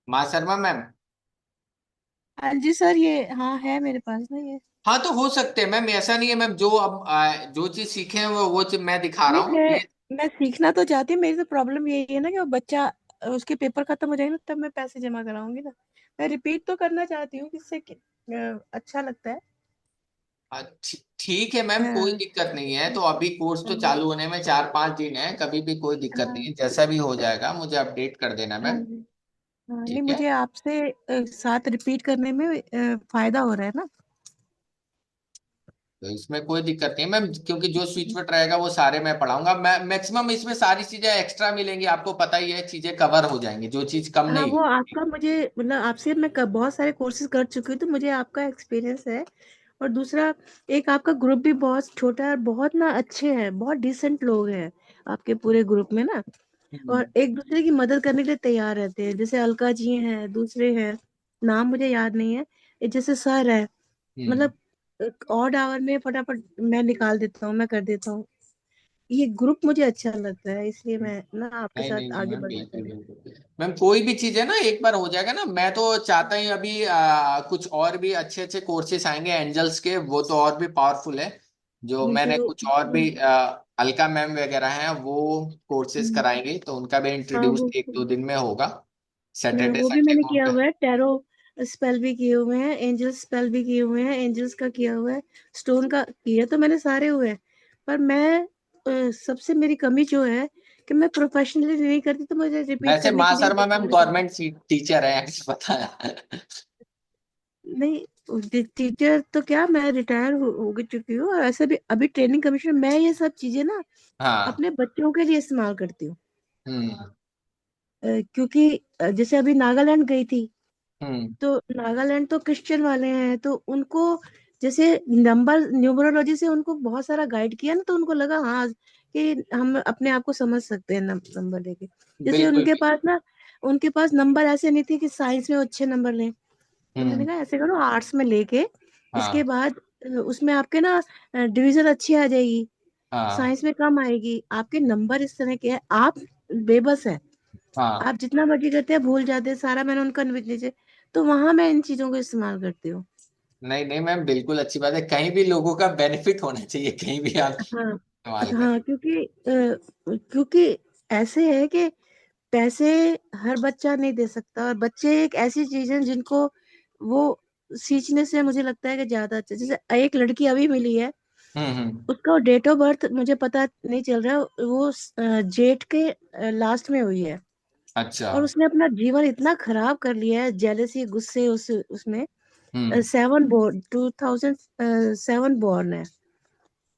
माँ शर्मा मैम। हाँ जी सर, ये हाँ है मेरे पास ना ये। हाँ तो हो सकते हैं मैम, ऐसा नहीं है मैम, जो अब जो चीज सीखे हैं वो चीज मैं दिखा रहा नहीं, हूँ ये। मैं सीखना तो चाहती हूँ, मेरी तो प्रॉब्लम यही है ना कि वो बच्चा उसके पेपर खत्म हो जाएंगे ना, तब मैं पैसे जमा कराऊंगी ना। मैं रिपीट तो करना चाहती हूँ, जिससे कि अच्छा लगता है। ठीक है मैम, कोई हाँ दिक्कत नहीं है। तो अभी कोर्स तो हाँ चालू होने में 4-5 दिन है, कभी भी कोई दिक्कत नहीं हाँ है, जैसा भी हो जाएगा मुझे अपडेट कर देना हाँ मैम। जी। हाँ, नहीं ठीक है। मुझे आपसे साथ रिपीट करने में फायदा हो रहा है ना। तो इसमें कोई दिक्कत नहीं है मैम, क्योंकि जो स्विच वर्ड रहेगा वो सारे मैं पढ़ाऊंगा। मैं मैक्सिमम इसमें सारी चीजें एक्स्ट्रा मिलेंगी, आपको पता ही है, चीजें कवर हो जाएंगी, जो चीज कम हाँ, नहीं। वो आपका मुझे मतलब आपसे मैं बहुत सारे कोर्सेज कर चुकी हूँ, तो मुझे आपका एक्सपीरियंस है। और दूसरा, एक आपका ग्रुप भी बहुत छोटा है और बहुत ना अच्छे हैं, बहुत डिसेंट लोग हैं आपके पूरे ग्रुप में ना। हम्म। और एक दूसरे की मदद करने के लिए तैयार रहते हैं, जैसे अलका जी हैं, दूसरे हैं, नाम मुझे याद नहीं है, ये जैसे सर है, हम्म। मतलब ऑड आवर में फटाफट मैं निकाल देता हूँ, मैं कर देता हूँ। ये ग्रुप मुझे अच्छा लगता है, इसलिए मैं ना आपके नहीं नहीं साथ नहीं आगे मैम, बढ़ना बिल्कुल चाह रही बिल्कुल मैम, कोई भी चीज है ना एक बार हो जाएगा ना। मैं तो चाहता हूँ अभी कुछ और भी अच्छे अच्छे कोर्सेज आएंगे एंजल्स के, वो तो और भी पावरफुल है। जो हूँ। मैंने जो कुछ और भी अलका मैम वगैरह हैं वो कोर्सेज हम्म, कराएंगे, तो उनका भी हाँ इंट्रोड्यूस वो 1-2 दिन में होगा। हाँ, सैटरडे वो भी संडे मैंने को किया उनका। हुआ है। टैरो स्पेल भी किए हुए हैं, एंजल्स स्पेल भी किए हुए हैं, एंजल्स का किया हुआ है, स्टोन का किया, तो मैंने सारे हुए हैं। पर मैं सबसे मेरी कमी जो है कि मैं प्रोफेशनली नहीं करती, तो मुझे रिपीट वैसे करने माँ के लिए शर्मा मैम गवर्नमेंट टीचर है, पता है। नहीं, टीचर तो क्या, मैं रिटायर हो चुकी हूँ, और ऐसे भी अभी ट्रेनिंग कमीशन, मैं ये सब चीजें ना हाँ। अपने बच्चों के लिए इस्तेमाल करती हूँ। हम्म। क्योंकि जैसे अभी नागालैंड गई थी, हम्म। तो नागालैंड तो क्रिश्चियन वाले हैं, तो उनको जैसे नंबर न्यूमरोलॉजी से उनको बहुत सारा गाइड किया ना, तो उनको लगा हाँ कि हम अपने आप को समझ सकते हैं नंबर लेके। जैसे बिल्कुल उनके बिल्कुल। पास ना, उनके पास नंबर ऐसे नहीं थे कि साइंस में वो अच्छे नंबर लें, तो मैंने हम्म। कहा ऐसे करो, आर्ट्स में लेके इसके हाँ। बाद उसमें आपके ना डिवीजन अच्छी आ जाएगी, हाँ। साइंस में कम आएगी, आपके नंबर इस तरह के हैं, आप बेबस है, हाँ। आप जितना मर्जी करते हैं भूल जाते हैं सारा, मैंने उनका नीचे, तो वहां मैं इन चीजों को इस्तेमाल करती हूँ। नहीं नहीं मैम, बिल्कुल अच्छी बात है, कहीं भी लोगों का बेनिफिट होना चाहिए, कहीं भी आप हाँ इस्तेमाल हाँ, करें। क्योंकि ऐसे है कि पैसे हर बच्चा नहीं दे सकता, और बच्चे एक ऐसी चीज है जिनको वो सींचने से मुझे लगता है कि ज्यादा अच्छा, जैसे एक लड़की अभी मिली है, हम्म। उसका डेट ऑफ बर्थ मुझे पता नहीं चल रहा है, वो जेठ के लास्ट में हुई है, अच्छा। और उसने अपना जीवन इतना खराब कर लिया है, जेलसी गुस्से उसमें। हम्म। 2007 बॉर्न है,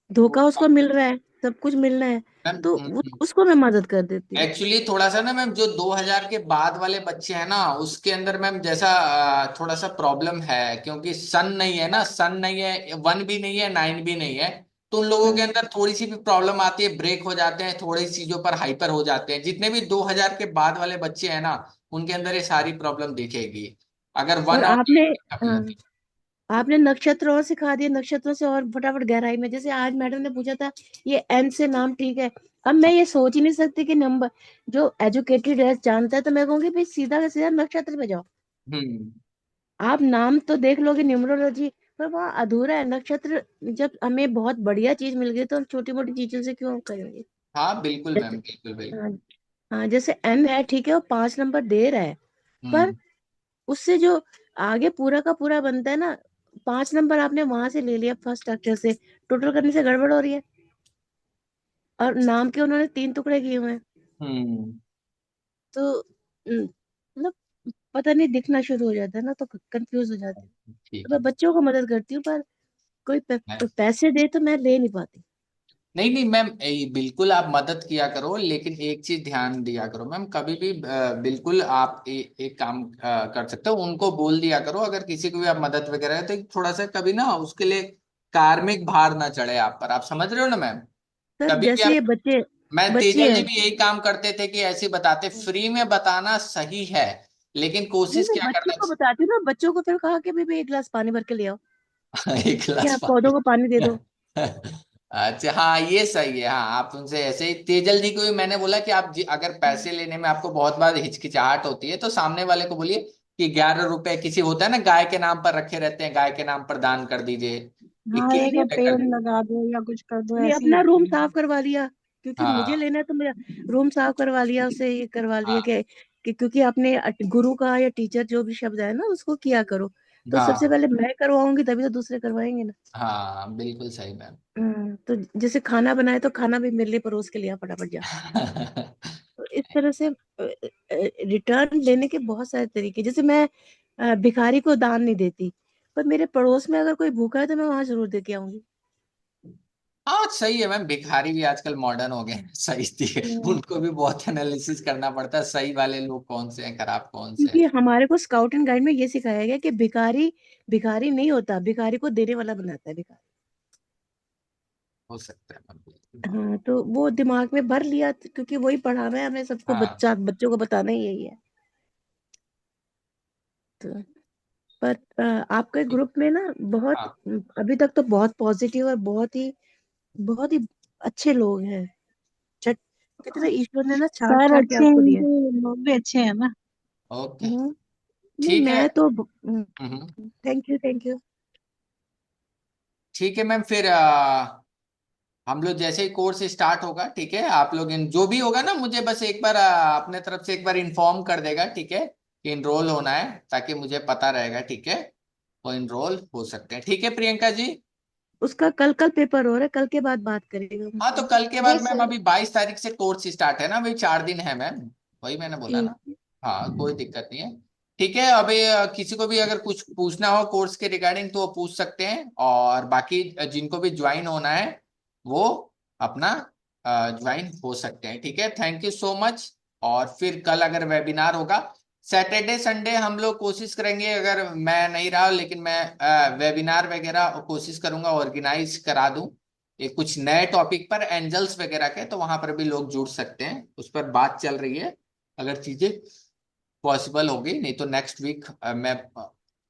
धोखा उसको मिल रहा है, सब कुछ मिल रहा है, मैम तो उसको मैं मदद कर देती हूँ। एक्चुअली थोड़ा सा ना मैम, जो 2000 के बाद वाले बच्चे हैं ना, उसके अंदर मैम जैसा थोड़ा सा प्रॉब्लम है, क्योंकि सन नहीं है ना, सन नहीं है, 1 भी नहीं है, 9 भी नहीं है। तो उन लोगों के हाँ। अंदर थोड़ी सी भी प्रॉब्लम आती है, ब्रेक हो जाते हैं, थोड़ी चीजों पर हाइपर हो जाते हैं। जितने भी 2000 के बाद वाले बच्चे हैं ना, उनके अंदर ये सारी प्रॉब्लम दिखेगी। अगर और 1 और 9 आपने की कमी हाँ, होगी। आपने नक्षत्र और सिखा दिए, नक्षत्रों से और फटाफट गहराई में, जैसे आज मैडम ने पूछा था ये एन से नाम ठीक है, अब मैं ये सोच ही नहीं सकती कि नंबर, जो एजुकेटेड है जानता है, तो मैं कहूंगी भाई सीधा का सीधा नक्षत्र पे जाओ, हम्म। आप नाम तो देख लोगे न्यूमरोलॉजी, पर वहाँ अधूरा है नक्षत्र। जब हमें बहुत बढ़िया चीज मिल गई तो हम छोटी मोटी चीजों से क्यों करेंगे। हाँ बिल्कुल मैम, जैसे बिल्कुल बिल्कुल। हाँ, हाँ जैसे एन है ठीक है, वो 5 नंबर दे रहा है, पर हम्म। उससे जो आगे पूरा का पूरा बनता है ना, 5 नंबर आपने वहां से ले लिया फर्स्ट अक्षर से, टोटल करने से गड़बड़ हो रही है, और नाम के उन्होंने 3 टुकड़े किए हुए हैं, हम्म। तो मतलब पता नहीं, दिखना शुरू हो जाता है ना, तो कंफ्यूज हो जाते हैं। ठीक तो मैं है। बच्चों को मदद करती हूँ, पर कोई पैसे दे तो मैं ले नहीं पाती। नहीं नहीं मैम, बिल्कुल आप मदद किया करो, लेकिन एक चीज ध्यान दिया करो मैम, कभी भी बिल्कुल आप एक काम कर सकते हो, उनको बोल दिया करो अगर किसी को भी आप मदद वगैरह है, तो थोड़ा सा कभी ना उसके लिए कार्मिक भार ना चढ़े आप पर। आप समझ रहे हो ना मैम? सर कभी भी जैसे आप, ये बच्चे मैं बच्ची तेजल है, जी भी यही काम करते थे कि ऐसे ही बताते, फ्री में बताना सही है, लेकिन नहीं कोशिश मैं क्या बच्चों करना को बताती हूँ ना, बच्चों को फिर कहा कि भाई एक गिलास पानी भर के ले आओ, चाहिए। एक या गिलास पौधों पानी। को पानी दे दो। अच्छा हाँ ये सही है। हाँ आप उनसे ऐसे ही, तेजल जी को भी मैंने बोला कि आप अगर पैसे लेने में आपको बहुत बार हिचकिचाहट होती है तो सामने वाले को बोलिए कि 11 रुपए, किसी होता है ना गाय के नाम पर रखे रहते हैं, गाय के नाम पर दान कर दीजिए, हाँ, 21 एक नहीं, रुपए कर पेड़ दीजिए। लगा दो या कुछ कर दो, नहीं, ऐसे ही अपना रूम होती है। साफ करवा लिया, क्योंकि मुझे हाँ लेना है तो मेरा रूम साफ करवा लिया, उसे ये करवा लिया हाँ कि क्योंकि आपने गुरु का या टीचर जो भी शब्द है ना उसको किया करो, तो सबसे हाँ पहले मैं करवाऊंगी तभी तो दूसरे करवाएंगे ना। हाँ बिल्कुल सही मैम। तो जैसे खाना बनाए तो खाना भी मेरे लिए परोस के लिया फटाफट जा। तो इस तरह से रिटर्न लेने के बहुत सारे तरीके, जैसे मैं भिखारी को दान नहीं देती, पर मेरे पड़ोस में अगर कोई भूखा है तो मैं वहां जरूर दे के आऊंगी। हाँ सही है मैम, भिखारी भी आजकल मॉडर्न हो गए हैं। सही थी, हम्म, उनको भी बहुत एनालिसिस करना पड़ता है, सही वाले लोग कौन से हैं, खराब कौन से हैं। क्योंकि हमारे को स्काउट एंड गाइड में ये सिखाया गया कि भिखारी भिखारी नहीं होता, भिखारी को देने वाला बनाता है भिखारी। हो सकता है मैम बिल्कुल। हाँ, तो वो दिमाग में भर लिया, क्योंकि वही पढ़ाना है हमें सबको, हाँ बच्चों को बताना ही यही है। तो पर आपके ग्रुप में ना बहुत, हाँ अभी तक तो बहुत पॉजिटिव और बहुत ही अच्छे लोग हैं। छठ कितने ईश्वर ने ना छाट सर छाट के अच्छे हैं, आपको दिया है। इनके लोग भी अच्छे हैं ना। ओके हम्म, नहीं ठीक है। मैं तो, हम्म, थैंक यू थैंक यू। ठीक है मैम, फिर हम लोग जैसे ही कोर्स स्टार्ट होगा, ठीक है, आप लोग इन जो भी होगा ना मुझे बस एक बार अपने तरफ से एक बार इन्फॉर्म कर देगा, ठीक है, कि इनरोल होना है, ताकि मुझे पता रहेगा, ठीक है, वो इनरोल हो सकते हैं, ठीक है प्रियंका जी। उसका कल कल पेपर हो रहा है, कल के बाद बात करेगा हाँ तो मुझसे। कल के बाद जी मैम, सर। अभी 22 तारीख से कोर्स स्टार्ट है ना, अभी 4 दिन है मैम, वही मैंने बोला ना। ठीक। हाँ कोई दिक्कत नहीं है। ठीक है, अभी किसी को भी अगर कुछ पूछना हो कोर्स के रिगार्डिंग तो वो पूछ सकते हैं, और बाकी जिनको भी ज्वाइन होना है वो अपना ज्वाइन हो सकते हैं, ठीक है, थैंक यू सो मच। और फिर कल अगर वेबिनार होगा, सैटरडे संडे हम लोग कोशिश करेंगे, अगर मैं नहीं रहा लेकिन मैं वेबिनार वगैरह कोशिश करूंगा ऑर्गेनाइज करा दूं, ये कुछ नए टॉपिक पर एंजल्स वगैरह के, तो वहां पर भी लोग जुड़ सकते हैं, उस पर बात चल रही है, अगर चीजें पॉसिबल होगी, नहीं तो नेक्स्ट वीक मैं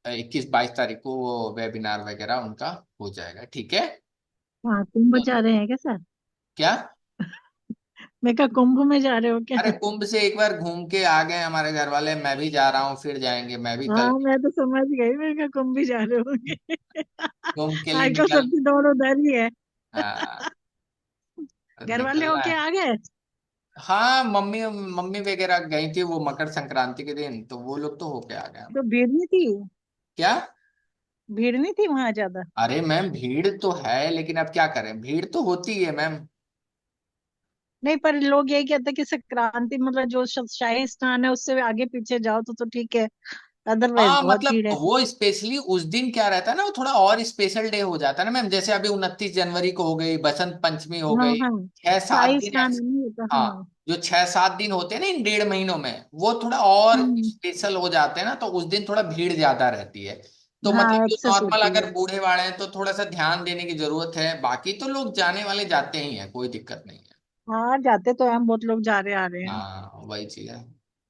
21-22 तारीख को वो वेबिनार वगैरह उनका हो जाएगा, ठीक है। हाँ, कुंभ तो जा रहे हैं क्या सर? क्या, मैं क्या कुंभ में जा रहे हो अरे क्या? कुंभ से एक बार घूम के आ गए हमारे घर वाले, मैं भी जा रहा हूँ, फिर जाएंगे, मैं भी हाँ, कल मैं तो समझ गई, मैं क्या कुंभ भी जा रहे होंगे। कुंभ के लिए आजकल निकल, सबकी दौड़ उधर ही है। हाँ, घर वाले निकलना होके है। आ गए? हाँ मम्मी मम्मी वगैरह गई थी वो मकर संक्रांति के दिन, तो वो लोग तो होके आ गए। तो भीड़ नहीं थी? क्या, भीड़ नहीं थी वहां ज्यादा? अरे मैम भीड़ तो है, लेकिन अब क्या करें, भीड़ तो होती है मैम। नहीं, पर लोग यही कहते हैं कि संक्रांति मतलब जो शाही स्नान है उससे आगे पीछे जाओ तो ठीक है, अदरवाइज हाँ बहुत मतलब भीड़ है। वो स्पेशली उस दिन क्या रहता है ना, वो थोड़ा और स्पेशल डे हो जाता है ना मैम, जैसे अभी 29 जनवरी को हो गई, बसंत पंचमी हो हाँ गई, हाँ, 6-7 शाही दिन स्नान ऐसे। नहीं होता, हाँ हाँ। जो 6-7 दिन होते हैं ना इन 1.5 महीनों में, वो थोड़ा और हम्म। स्पेशल हो जाते हैं ना, तो उस दिन थोड़ा भीड़ ज्यादा रहती है। तो हाँ, मतलब जो एक्सेस नॉर्मल होती है। अगर बूढ़े वाले हैं तो थोड़ा सा ध्यान देने की जरूरत है, बाकी तो लोग जाने वाले जाते ही हैं, कोई दिक्कत नहीं है। हाँ, जाते तो हम बहुत लोग जा रहे आ रहे हैं। हाँ वही चीज है।